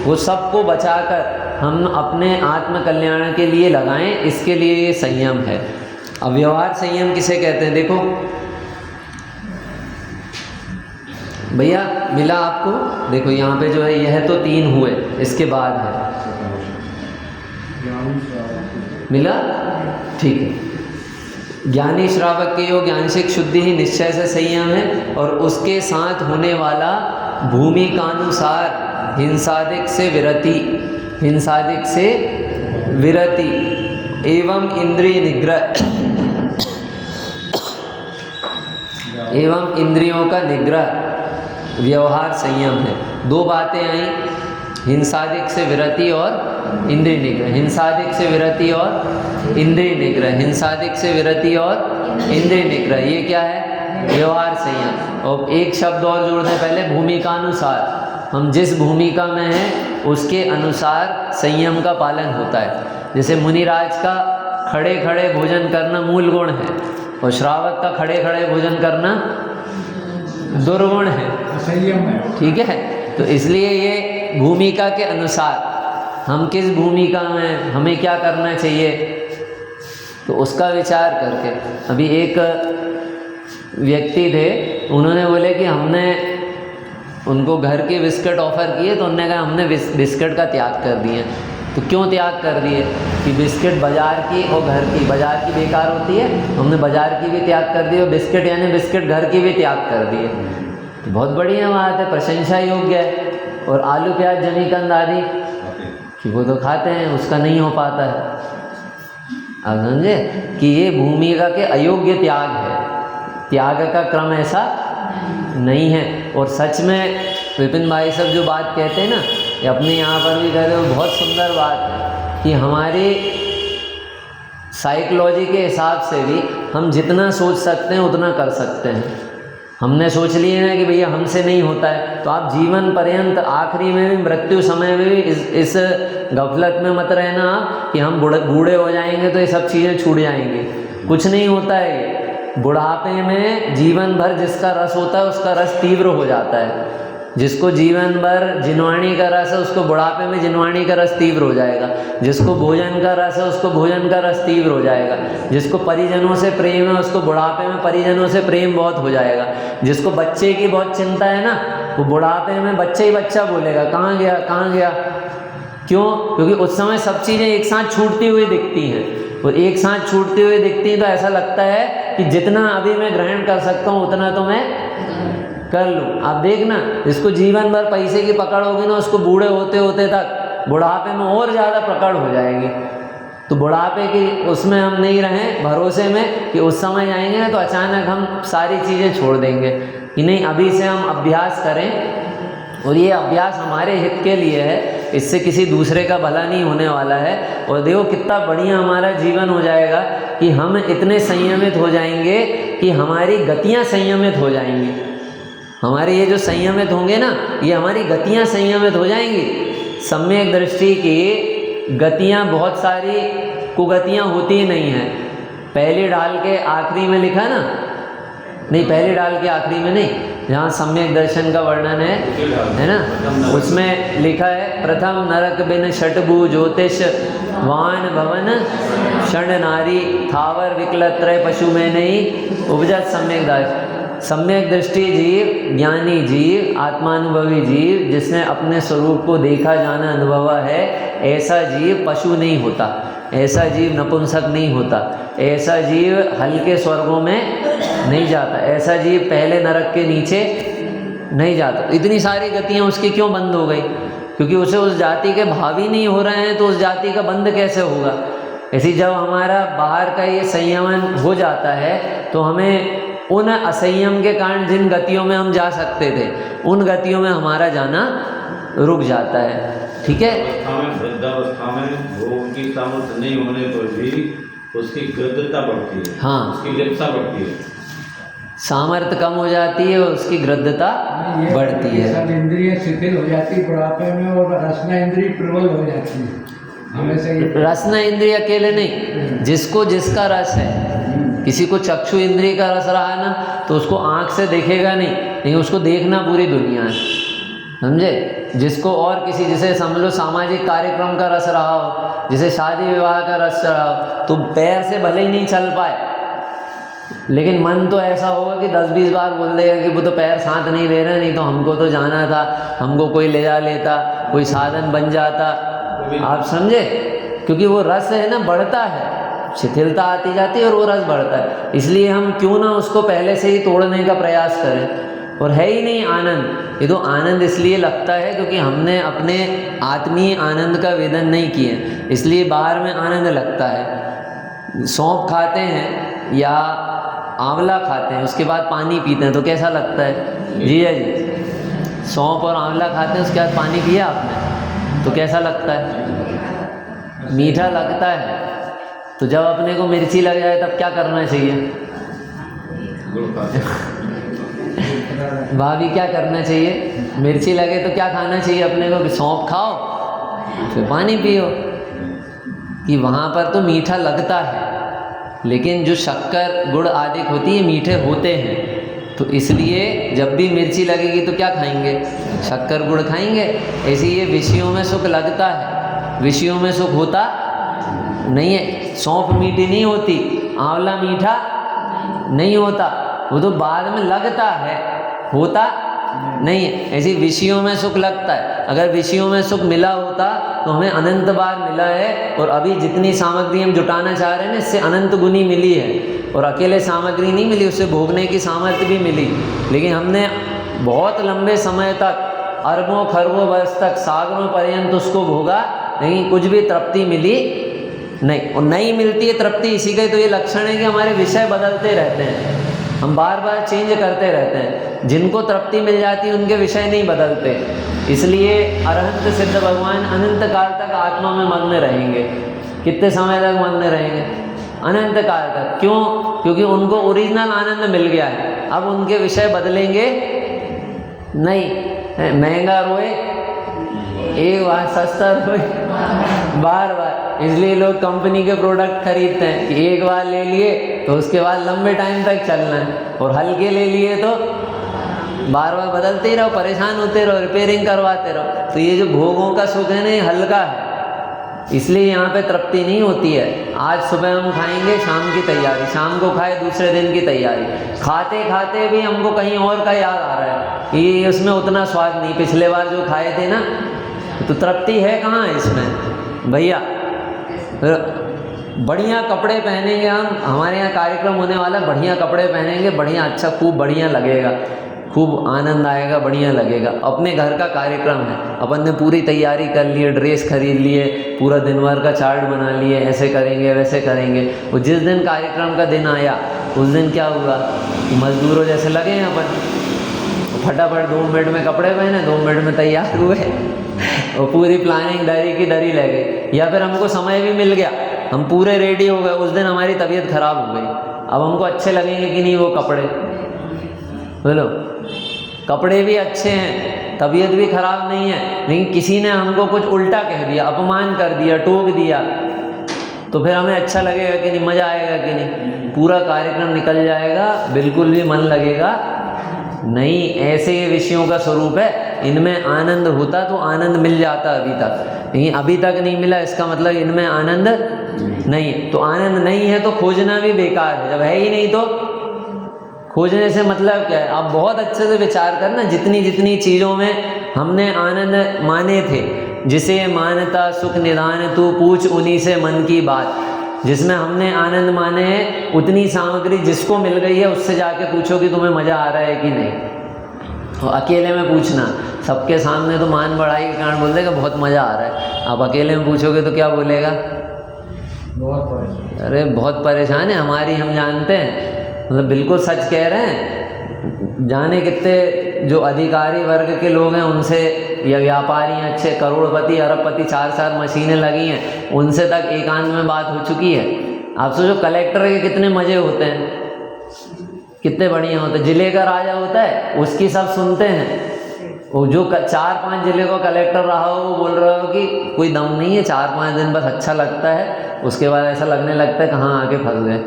वो सबको बचाकर हम अपने आत्म कल्याण के लिए लगाएं, इसके लिए ये संयम है। अब व्यवहार संयम किसे कहते हैं? देखो भैया मिला आपको, देखो यहाँ पे जो है यह तो 3 हुए, इसके बाद है मिला, ठीक है। ज्ञानी श्रावक के योग आंशिक शुद्धि ही निश्चय से संयम है, और उसके साथ होने वाला भूमिकानुसार हिंसादिक से विरति, हिंसादिक से विरति एवं इंद्रिय निग्रह, एवं इंद्रियों का निग्रह व्यवहार संयम है। 2 बातें आई, हिंसादिक से विरति और इंद्रिय निग्रह। हिंसादिक से विरति और इंद्रिय निग्रह, हिंसादिक से विरति और इंद्रिय निग्रह, ये क्या है? व्यवहार संयम। और एक शब्द और जोड़ दें पहले, भूमिकानुसार। हम जिस भूमिका में हैं उसके अनुसार संयम का पालन होता है। जैसे मुनिराज का खड़े खड़े भोजन करना मूल गुण है, और श्रावक का खड़े खड़े भोजन करना दुर्गुण है, संयम है। ठीक है? तो इसलिए ये भूमिका के अनुसार, हम किस भूमिका में, हमें क्या करना चाहिए, तो उसका विचार करके। अभी एक व्यक्ति थे, उन्होंने बोले कि हमने उनको घर के बिस्किट ऑफ़र किए, तो उन्होंने कहा हमने बिस्किट का त्याग कर दिए। तो क्यों त्याग कर दिए? कि बिस्किट बाज़ार की और घर की, बाज़ार की बेकार होती है, हमने बाज़ार की भी त्याग कर दी, और बिस्किट यानी बिस्किट घर की भी त्याग कर दिए। तो बहुत बढ़िया बात है, प्रशंसा योग्य है। और आलू प्याज जमीकंद आदि कि वो तो खाते हैं, उसका नहीं हो पाता है। आप समझे कि ये भूमिका के अयोग्य त्याग है, त्याग का क्रम ऐसा नहीं है। और सच में विपिन भाई सब जो बात कहते हैं ना, ये अपने यहाँ पर भी कहते हैं, बहुत सुंदर बात है कि हमारी साइकोलॉजी के हिसाब से भी हम जितना सोच सकते हैं उतना कर सकते हैं। हमने सोच लिया है कि भैया हमसे नहीं होता है, तो आप जीवन पर्यंत, आखिरी में भी, मृत्यु समय में भी इस गफलत में मत रहना कि हम बूढ़े हो जाएंगे तो ये सब चीज़ें छूट जाएंगी। कुछ नहीं होता है ये। बुढ़ापे में जीवन भर जिसका रस होता है उसका रस तीव्र हो जाता है। जिसको जीवन भर जिनवाणी का रस है उसको बुढ़ापे में जिनवाणी का रस तीव्र हो जाएगा। जिसको भोजन का रस है उसको भोजन का रस तीव्र हो जाएगा। जिसको परिजनों से प्रेम है उसको बुढ़ापे में परिजनों से प्रेम बहुत हो जाएगा। जिसको बच्चे की बहुत चिंता है ना, वो बुढ़ापे में बच्चे ही बच्चा बोलेगा, कहाँ गया कहाँ गया। क्यों? क्योंकि उस समय सब चीज़ें एक साथ छूटती हुई दिखती हैं। और एक साथ छूटती हुई दिखती हैं तो ऐसा लगता है कि जितना अभी मैं ग्रहण कर सकता हूँ उतना तो मैं कर लूँ। आप देखना, जिसको जीवन भर पैसे की पकड़ होगी ना, उसको बूढ़े होते होते तक बुढ़ापे में और ज़्यादा पकड़ हो जाएगी। तो बुढ़ापे की उसमें हम नहीं रहें भरोसे में कि उस समय जाएंगे ना तो अचानक हम सारी चीज़ें छोड़ देंगे, कि नहीं अभी से हम अभ्यास करें और ये अभ्यास हमारे हित के लिए है, इससे किसी दूसरे का भला नहीं होने वाला है। और देखो कितना बढ़िया हमारा जीवन हो जाएगा कि हम इतने संयमित हो जाएंगे कि हमारी गतियाँ संयमित हो जाएंगी। हमारे ये जो संयमित होंगे ना, ये हमारी गतियाँ संयमित हो जाएंगी। सम्यक दृष्टि की गतियाँ बहुत सारी कुगतियाँ होती ही नहीं हैं। पहली डाल के आखिरी में लिखा ना, नहीं पहली डाल के आखिरी में नहीं, जहाँ सम्यक दर्शन का वर्णन है ना, उसमें लिखा है प्रथम नरक बिन षटभु ज्योतिष वान भवन षण नारी थावर विकलत्रय पशु में नहीं उपजत सम्यक दर्शन। सम्यक दृष्टि जीव, ज्ञानी जीव, आत्मानुभवी जीव, जिसने अपने स्वरूप को देखा जाना अनुभवा है, ऐसा जीव पशु नहीं होता, ऐसा जीव नपुंसक नहीं होता, ऐसा जीव हल्के स्वर्गों में नहीं जाता, ऐसा जीव पहले नरक के नीचे नहीं जाता। इतनी सारी गतियाँ उसकी क्यों बंद हो गई? क्योंकि उसे उस जाति के भाव ही नहीं हो रहे हैं, तो उस जाति का बंद कैसे होगा? ऐसी जब हमारा बाहर का ये संयमन हो जाता है तो हमें उन असंयम के कारण जिन गतियों में हम जा सकते थे, उन गतियों में हमारा जाना रुक जाता है। ठीक है, वृद्धावस्था में भोग की सामर्थ्य नहीं होने पर भी उसकी गृद्धता बढ़ती है, हाँ, उसकी लिप्सा बढ़ती है, सामर्थ्य कम हो जाती है और उसकी गृद्धता बढ़ती है। सब इंद्रिय शिथिल हो जाती है बुढ़ापे में और रसना इंद्रिय प्रबल हो जाती है। हमेशा ये रसना इंद्रिय अकेले नहीं, जिसको जिसका रस है, किसी को चक्षु इंद्रिय का रस रहा ना तो उसको आँख से देखेगा नहीं, उसको देखना पूरी दुनिया है, समझे? जिसको और किसी, जैसे समझ लो सामाजिक कार्यक्रम का रस रहा हो, जैसे शादी विवाह का रस रहा हो, तो पैर से भले ही नहीं चल पाए, लेकिन मन तो ऐसा होगा कि 10-20 बार बोल देगा कि वो तो पैर साथ नहीं दे रहे, नहीं तो हमको तो जाना था, हमको कोई ले जा लेता, कोई साधन बन जाता। आप समझे? क्योंकि वो रस है ना, बढ़ता है, शिथिलता आती जाती है और वो रस बढ़ता है। इसलिए हम क्यों ना उसको पहले से ही तोड़ने का प्रयास करें। और है ही नहीं आनंद, ये तो आनंद इसलिए लगता है क्योंकि हमने अपने आत्मीय आनंद का वेदन नहीं किए, इसलिए बाहर में आनंद लगता है। सौंफ खाते हैं या आंवला खाते हैं, उसके बाद पानी पीते हैं तो कैसा लगता है? जी जी, सौंफ और आंवला खाते हैं, उसके बाद पानी पिया आपने तो कैसा लगता है? मीठा लगता है। तो जब अपने को मिर्ची लग जाए तब क्या करना चाहिए? भाभी क्या करना चाहिए? मिर्ची लगे तो क्या खाना चाहिए अपने को? कि सौंफ खाओ फिर पानी पियो, कि वहाँ पर तो मीठा लगता है, लेकिन जो शक्कर गुड़ आदि होती है मीठे होते हैं, तो इसलिए जब भी मिर्ची लगेगी तो क्या खाएंगे? शक्कर गुड़ खाएंगे। ऐसे ये विषयों में सुख लगता है, विषयों में सुख होता नहीं है। सौंफ मीठी नहीं होती, आंवला मीठा नहीं होता, वो तो बाद में लगता है, होता नहीं है। ऐसे विषयों में सुख लगता है। अगर विषयों में सुख मिला होता तो हमें अनंत बार मिला है, और अभी जितनी सामग्री हम जुटाना चाह रहे हैं ना, इससे अनंत गुनी मिली है। और अकेले सामग्री नहीं मिली, उससे भोगने की सामर्थ्य भी मिली, लेकिन हमने बहुत लंबे समय तक, अरबों खरबों वर्ष तक, सागरों पर्यंत उसको भोगा, लेकिन कुछ भी तृप्ति मिली नहीं। और नहीं मिलती है तृप्ति, इसी का तो ये लक्षण है कि हमारे विषय बदलते रहते हैं, हम बार बार चेंज करते रहते हैं। जिनको तृप्ति मिल जाती है उनके विषय नहीं बदलते, इसलिए अरहंत सिद्ध भगवान अनंत काल तक आत्मा में मग्न रहेंगे। कितने समय तक मग्न रहेंगे? अनंत काल तक। क्यों? क्योंकि उनको ओरिजिनल आनंद मिल गया है, अब उनके विषय बदलेंगे नहीं। महंगा रोए एक बार, सस्ता रोए बार बार, इसलिए लोग कंपनी के प्रोडक्ट खरीदते हैं कि एक बार ले लिए तो उसके बाद लंबे टाइम तक चलना है, और हल्के ले लिए तो बार बार बदलते ही रहो, परेशान होते रहो, रिपेयरिंग करवाते रहो। तो ये जो भोगों का सुख है ना, ये हल्का है, इसलिए यहाँ पे तृप्ति नहीं होती है। आज सुबह हम खाएंगे, शाम की तैयारी, शाम को खाए दूसरे दिन की तैयारी, खाते खाते भी हमको कहीं और का याद आ रहा है कि उसमें उतना स्वाद नहीं, पिछले बार जो खाए थे ना, तो तृप्ति है कहाँ है इसमें भैया? बढ़िया कपड़े पहनेंगे हम, हमारे यहाँ कार्यक्रम होने वाला, बढ़िया कपड़े पहनेंगे, बढ़िया अच्छा खूब बढ़िया लगेगा, खूब आनंद आएगा, बढ़िया लगेगा। अपने घर का कार्यक्रम है, अपन ने पूरी तैयारी कर ली है, ड्रेस खरीद लिए, पूरा दिन भर का चार्ट बना लिए, ऐसे करेंगे वैसे करेंगे। और जिस दिन कार्यक्रम का दिन आया उस दिन क्या हुआ, मजदूरों जैसे लगे हैं अपन, फटाफट 2 मिनट में कपड़े पहने, 2 मिनट में तैयार हुए और पूरी प्लानिंग डरी की डरी रह गई। या फिर हमको समय भी मिल गया, हम पूरे रेडी हो गए, उस दिन हमारी तबीयत खराब हो गई। अब हमको अच्छे लगेंगे कि नहीं वो कपड़े? बोलो, कपड़े भी अच्छे हैं, तबीयत भी खराब नहीं है, लेकिन किसी ने हमको कुछ उल्टा कह दिया, अपमान कर दिया, टोक दिया, तो फिर हमें अच्छा लगेगा कि नहीं, मज़ा आएगा कि नहीं? पूरा कार्यक्रम निकल जाएगा, बिल्कुल भी मन लगेगा नहीं। ऐसे ये विषयों का स्वरूप है, इनमें आनंद होता तो आनंद मिल जाता अभी तक, लेकिन अभी तक नहीं मिला, इसका मतलब इनमें आनंद नहीं है। तो आनंद नहीं है तो खोजना भी बेकार है, जब है ही नहीं तो खोजने से मतलब क्या है? आप बहुत अच्छे से विचार करना, जितनी जितनी चीज़ों में हमने आनंद माने थे, जिसे मानता सुख निदान तू पूछ उन्हीं से मन की बात, जिसमें हमने आनंद माने हैं उतनी सामग्री जिसको मिल गई है उससे जाके पूछो कि तुम्हें मज़ा आ रहा है कि नहीं। और अकेले में पूछना, सबके सामने तो मान बढ़ाई के कारण बोल देगा बहुत मज़ा आ रहा है, आप अकेले में पूछोगे तो क्या बोलेगा? बहुत परेशान। अरे बहुत परेशान है हमारी, हम जानते हैं, मतलब बिल्कुल सच कह रहे हैं। जाने कितने जो अधिकारी वर्ग के लोग हैं उनसे, या व्यापारी हैं अच्छे, करोड़पति अरबपति, 4 मशीनें लगी हैं, उनसे तक एकांत में बात हो चुकी है। आप सोचो कलेक्टर के कितने मज़े होते हैं, कितने बढ़िया होते हैं। जिले का राजा होता है, उसकी सब सुनते हैं। वो जो 4-5 जिले का कलेक्टर रहा हो वो बोल रहा हो कि कोई दम नहीं है, 4-5 दिन बस अच्छा लगता है, उसके बाद ऐसा लगने लगता है कहाँ आके फंस गए।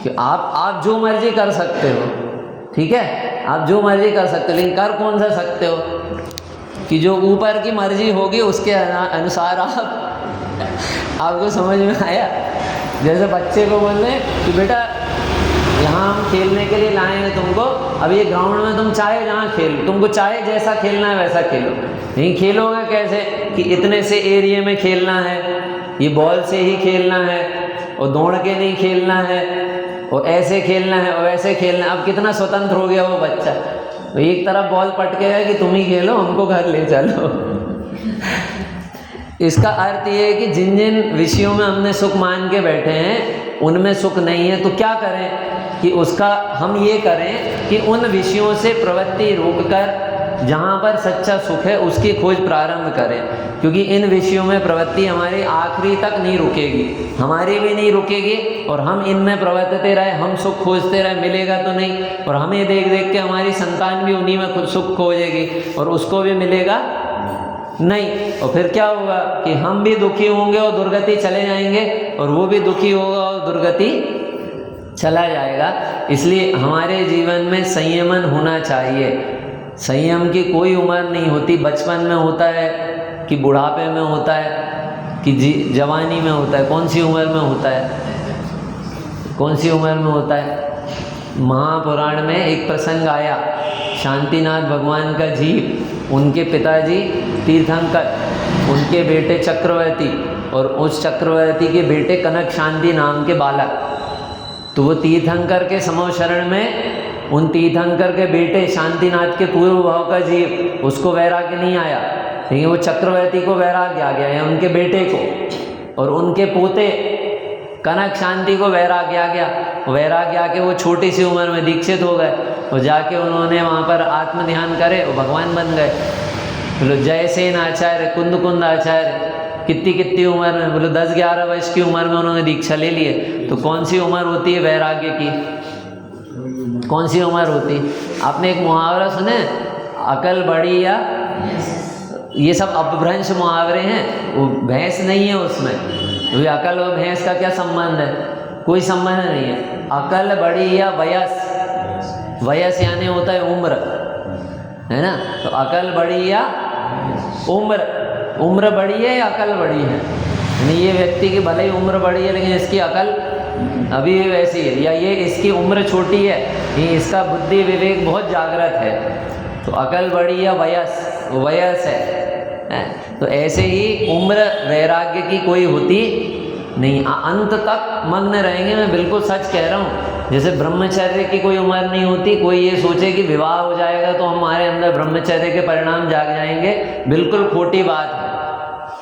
कि आप जो मर्जी कर सकते हो, ठीक है, आप जो मर्जी कर सकते हो, लेकिन कर कौन सा सकते हो? कि जो ऊपर की मर्जी होगी उसके अनुसार आपको समझ में आया? जैसे बच्चे को बोल रहे कि बेटा यहाँ हम खेलने के लिए लाए हैं तुमको, अब ये ग्राउंड में तुम चाहे जहाँ खेलो, तुमको चाहे जैसा खेलना है वैसा खेलो। नहीं खेलोगे कैसे? कि इतने से एरिया में खेलना है, ये बॉल से ही खेलना है, और दौड़ के नहीं खेलना है, और ऐसे खेलना है और वैसे खेलना है। अब कितना स्वतंत्र हो गया वो बच्चा, तो एक तरफ बॉल पटकेगा कि तुम ही खेलो, हमको घर ले चलो। इसका अर्थ ये है कि जिन जिन विषयों में हमने सुख मान के बैठे हैं उनमें सुख नहीं है, तो क्या करें कि उसका हम ये करें कि उन विषयों से प्रवृत्ति रोककर जहाँ पर सच्चा सुख है उसकी खोज प्रारंभ करें। क्योंकि इन विषयों में प्रवृत्ति हमारी आखिरी तक नहीं रुकेगी, हमारी भी नहीं रुकेगी, और हम इनमें प्रवर्तते रहे, हम सुख खोजते रहे, मिलेगा तो नहीं, और हमें देख देख के हमारी संतान भी उन्हीं में खुद सुख खोजेगी और उसको भी मिलेगा नहीं। और फिर क्या होगा कि हम भी दुखी होंगे और दुर्गति चले जाएंगे, और वो भी दुखी होगा और दुर्गति चला जाएगा। इसलिए हमारे जीवन में संयमन होना चाहिए। संयम की कोई उम्र नहीं होती, बचपन में होता है कि बुढ़ापे में होता है कि जवानी में होता है, कौन सी उम्र में होता है? कौन सी उम्र में होता है? महापुराण में एक प्रसंग आया, शांतिनाथ भगवान का जीव, उनके पिताजी तीर्थंकर, उनके बेटे चक्रवर्ती, और उस चक्रवर्ती के बेटे कनक शांति नाम के बालक। तो वो तीर्थंकर के समो शरण में, उन तीर्थंकर के बेटे शांतिनाथ के पूर्व भाव का जीव, उसको वैराग्य नहीं आया, लेकिन वो चक्रवर्ती को वैराग्य आ गया है, उनके बेटे को, और उनके पोते कनक शांति को वैराग्य आ गया। वैराग्य आके वो छोटी सी उम्र में दीक्षित हो गए, और जाके उन्होंने वहाँ पर आत्म ध्यान करे, वो भगवान बन गए। बोलो जयसेन आचार्य, कुंद आचार्य, कितनी उम्र में? बोलो 10-11 वर्ष की उम्र में उन्होंने दीक्षा ले लिए। तो कौन सी उम्र होती है वैराग्य की? कौन सी उम्र होती? आपने एक मुहावरा सुने, अकल बड़ी या, ये सब अपभ्रंश मुहावरे हैं, वो भैंस नहीं है उसमें। तो अकल और भैंस का क्या संबंध है? कोई संबंध नहीं है। अकल बड़ी या वयस, वयस यानी होता है उम्र, है ना? तो अकल बड़ी या उम्र, उम्र बड़ी है या अकल बड़ी है? यानी ये व्यक्ति की भले ही उम्र बड़ी है लेकिन इसकी अकल अभी भी वैसी है, या ये इसकी उम्र छोटी है, ये इसका बुद्धि विवेक बहुत जागृत है। तो अकल बड़ी या वयस, वयस है। तो ऐसे ही उम्र वैराग्य की कोई होती नहीं, अंत तक मग्न रहेंगे। मैं बिल्कुल सच कह रहा हूँ। जैसे ब्रह्मचर्य की कोई उम्र नहीं होती, कोई ये सोचे कि विवाह हो जाएगा तो हमारे अंदर ब्रह्मचर्य के परिणाम जाग जाएंगे, बिल्कुल खोटी बात है।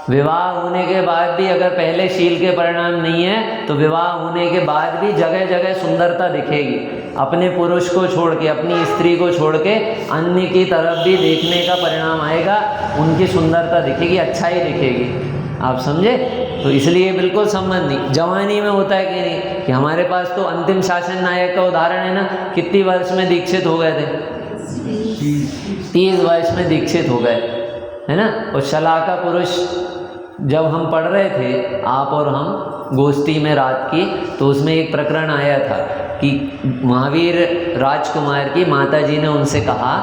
विवाह होने के बाद भी अगर पहले शील के परिणाम नहीं है तो विवाह होने के बाद भी जगह जगह सुंदरता दिखेगी। अपने पुरुष को छोड़ के, अपनी स्त्री को छोड़ के अन्य की तरफ भी देखने का परिणाम आएगा, उनकी सुंदरता दिखेगी, अच्छाई दिखेगी। आप समझे? तो इसलिए बिल्कुल संबंध नहीं। जवानी में होता है कि नहीं, कि हमारे पास तो अंतिम शासन नायक का उदाहरण है ना, कितनी वर्ष में दीक्षित हो गए थे? 30 वर्ष में दीक्षित हो गए, है ना। और शलाका पुरुष जब हम पढ़ रहे थे, आप और हम गोष्ठी में रात की, तो उसमें एक प्रकरण आया था कि महावीर राजकुमार की माताजी ने उनसे कहा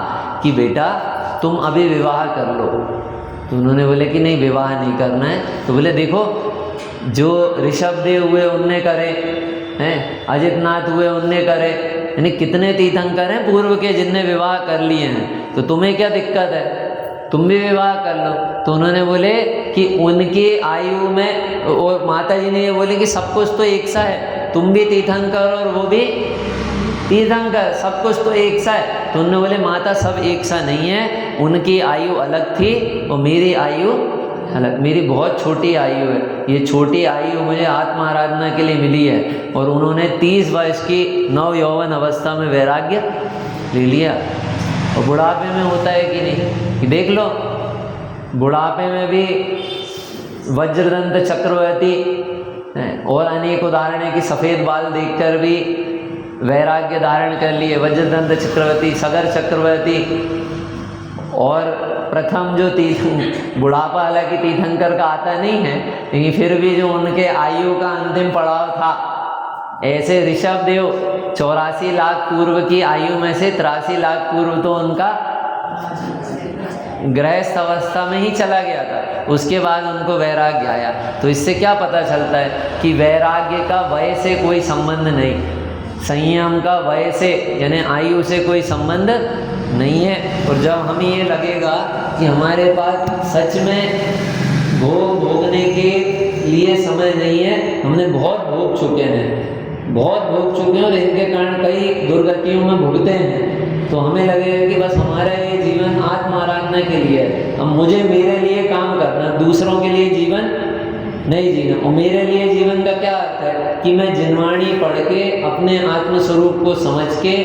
कि बेटा तुम अभी विवाह कर लो। तो उन्होंने बोले कि नहीं, विवाह नहीं करना है। तो बोले देखो, जो ऋषभदेव हुए उनने करे हैं, अजितनाथ हुए उनने करे, यानी कितने तीर्थंकर हैं पूर्व के जिनने विवाह कर लिए हैं, तो तुम्हें क्या दिक्कत है, तुम भी विवाह कर लो। तो उन्होंने बोले कि उनकी आयु में, और माता जी ने ये बोले कि सब कुछ तो एक सा है, तुम भी तीर्थंकर और वो भी तीर्थंकर, सब कुछ तो एक सा है। तो उन्होंने बोले माता सब एक सा नहीं है, उनकी आयु अलग थी और मेरी आयु अलग, मेरी बहुत छोटी आयु है, ये छोटी आयु मुझे आत्म आराधना के लिए मिली है। और उन्होंने 30 वर्ष की नव यौवन अवस्था में वैराग्य ले लिया। और बुढ़ापे में होता है कि नहीं, कि देख लो बुढ़ापे में भी वज्रदंत चक्रवर्ती और अनेक उदाहरण है कि सफ़ेद बाल देखकर भी वैराग्य धारण कर लिए, वज्रदंत चक्रवर्ती, सगर चक्रवर्ती। और प्रथम जो बुढ़ापा हालांकि तीर्थंकर का आता नहीं है, लेकिन फिर भी जो उनके आयु का अंतिम पड़ाव था, ऐसे ऋषभदेव 84 लाख पूर्व की आयु में से 83 लाख पूर्व तो उनका गृहस्थ अवस्था में ही चला गया था, उसके बाद उनको वैराग्य आया। तो इससे क्या पता चलता है कि वैराग्य का वय से कोई संबंध नहीं, संयम का वय से यानी आयु से कोई संबंध नहीं है। और जब हमें ये लगेगा कि हमारे पास सच में भोगने के लिए समय नहीं है, हमने बहुत भोग चुके हैं, बहुत भोग चुके हैं और इनके कारण कई दुर्गतियों में भुगते हैं, तो हमें लगेगा कि बस हमारा ये जीवन आत्म आराधना के लिए है, अब मुझे मेरे लिए काम करना, दूसरों के लिए जीवन नहीं जीना। और मेरे लिए जीवन का क्या अर्थ है कि मैं जिनवाणी पढ़ के अपने आत्म स्वरूप को समझ के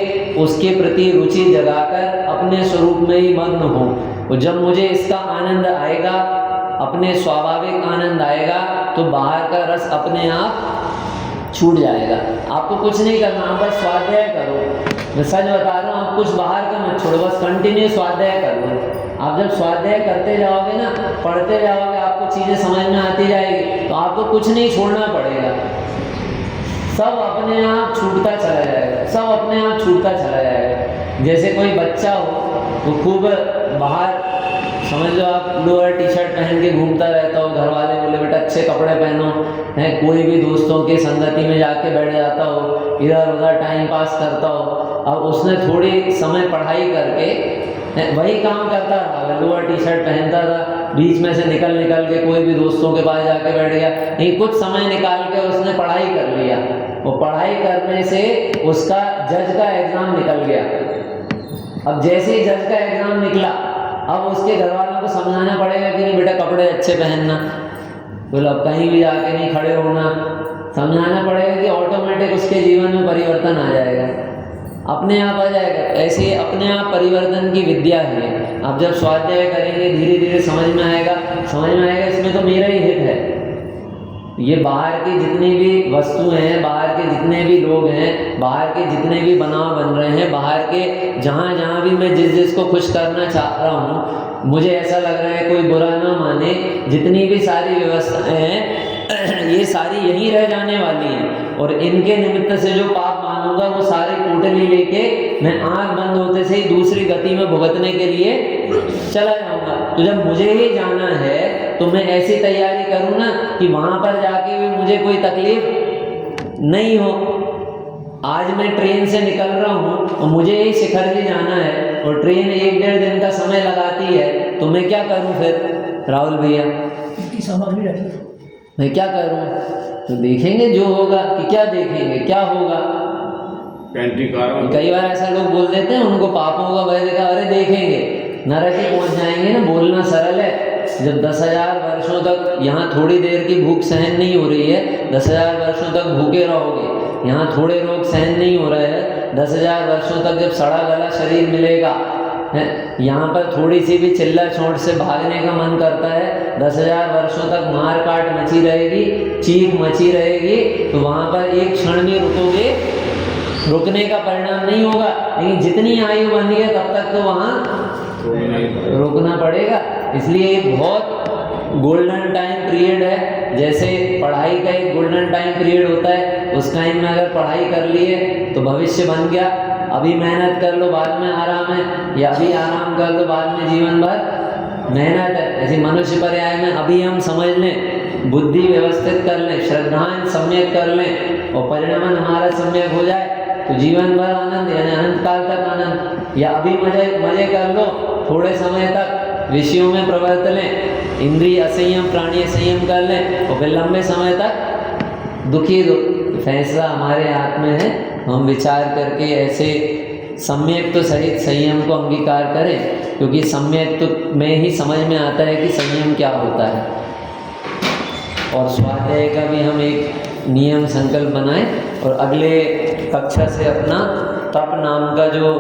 उसके प्रति रुचि जगाकर अपने स्वरूप में ही मग्न हूँ। और जब मुझे इसका आनंद आएगा, अपने स्वाभाविक आनंद आएगा, तो बाहर का रस अपने आप छूट जाएगा। आपको कुछ नहीं करना, आप बस स्वाध्याय करो। मैं सच बता रहा हूँ, आप कुछ बाहर का मत छोड़ो, बस कंटिन्यू स्वाध्याय करो। आप जब स्वाध्याय करते जाओगे ना, पढ़ते जाओगे, आपको चीज़ें समझ में आती जाएगी, तो आपको कुछ नहीं छोड़ना पड़ेगा, सब अपने आप छूटता चला जाएगा, सब अपने आप छूटता चला जाएगा। जैसे कोई बच्चा हो वो खूब बाहर, समझ लो आप लोअर टी शर्ट पहन के घूमता रहता हो, घर वाले बोले बेटा अच्छे कपड़े पहनो, है कोई भी दोस्तों के संगति में जाके बैठ जाता हो, इधर उधर टाइम पास करता हो। अब उसने थोड़ी समय पढ़ाई करके वही काम करता रहा, लोअर टी शर्ट पहनता था, बीच में से निकल के कोई भी दोस्तों के पास जाके बैठ गया, नहीं कुछ समय निकाल के उसने पढ़ाई कर लिया। वो पढ़ाई करने से उसका जज का एग्ज़ाम निकल गया। अब जैसे ही जज का एग्ज़ाम निकला, अब उसके घर वालों को समझाना पड़ेगा कि नहीं बेटा कपड़े अच्छे पहनना, बोलो अब कहीं भी जाके नहीं खड़े होना, समझाना पड़ेगा कि ऑटोमेटिक उसके जीवन में परिवर्तन आ जाएगा, अपने आप आ जाएगा। ऐसे ही अपने आप परिवर्तन की विद्या है। आप जब स्वाध्याय करेंगे धीरे धीरे समझ में आएगा इसमें तो मेरा ही हित है। ये बाहर की जितनी भी वस्तुएं हैं, बाहर के जितने भी लोग हैं, बाहर के जितने भी बनाव बन रहे हैं, बाहर के जहाँ भी मैं जिसको खुश करना चाह रहा हूँ, मुझे ऐसा लग रहा है कोई बुरा ना माने, जितनी भी सारी व्यवस्थाएं हैं ये सारी यहीं रह जाने वाली हैं, और इनके निमित्त से जो पाप मानूंगा वो सारे कोटली लेके मैं आँख बंद होते से ही दूसरी गति में भुगतने के लिए चला जाऊंगा। तो जब मुझे ही जाना है तो मैं ऐसी तैयारी करूँ ना कि वहाँ पर जाके भी मुझे कोई तकलीफ नहीं हो। आज मैं ट्रेन से निकल रहा हूँ और मुझे ही शिखरजी जाना है और ट्रेन 1-1.5 दिन का समय लगाती है, तो मैं क्या करूँ फिर राहुल भैया? मैं क्या करूँ? तो देखेंगे जो होगा, कि क्या देखेंगे क्या होगा, पैंटिकारों कई बार ऐसा लोग बोल देते हैं, उनको पापों का भय देखा, अरे देखेंगे नरक ही पहुंच जाएंगे ना। बोलना सरल है, जब 10,000 वर्षों तक यहाँ थोड़ी देर की भूख सहन नहीं हो रही है, 10,000 वर्षों तक भूखे रहोगे। यहाँ थोड़े रोग सहन नहीं हो रहे हैं, 10,000 वर्षों तक जब सड़ा गला शरीर मिलेगा है, यहाँ पर थोड़ी सी भी चिल्ला चोट से भागने का मन करता है, 10,000 वर्षों तक मार काट मची रहेगी, चीख मची रहेगी, तो वहाँ पर एक क्षण भी रुकोगे, रुकने का परिणाम नहीं होगा। लेकिन जितनी आयु बनी है तब तक तो वहाँ रुकना पड़ेगा। इसलिए ये बहुत गोल्डन टाइम पीरियड है। जैसे पढ़ाई का एक गोल्डन टाइम पीरियड होता है, उस टाइम में अगर पढ़ाई कर लिए तो भविष्य बन गया, अभी मेहनत कर लो बाद में आराम है, या अभी आराम कर लो बाद में जीवन भर मेहनत है। ऐसे मनुष्य पर्याय में अभी हम समझ लें, बुद्धि व्यवस्थित कर लें, श्रद्धाएं सम्यक कर लें और परिणमन हमारा सम्यक हो जाए तो जीवन भर आनंद, यानी अनंत काल तक आनंद। या अभी मजे कर लो, थोड़े समय तक विषयों में प्रवर्त लें, इंद्रिय असंयम प्राणी संयम कर लें और फिर लंबे समय तक दुखी फैसला हमारे हाथ में है। हम विचार करके ऐसे सम्यक तो सहित संयम को अंगीकार करें, क्योंकि सम्यक तो में ही समझ में आता है कि संयम क्या होता है। और स्वाध्याय का भी हम एक नियम संकल्प बनाएं और अगले कक्षा से अपना तप नाम का जो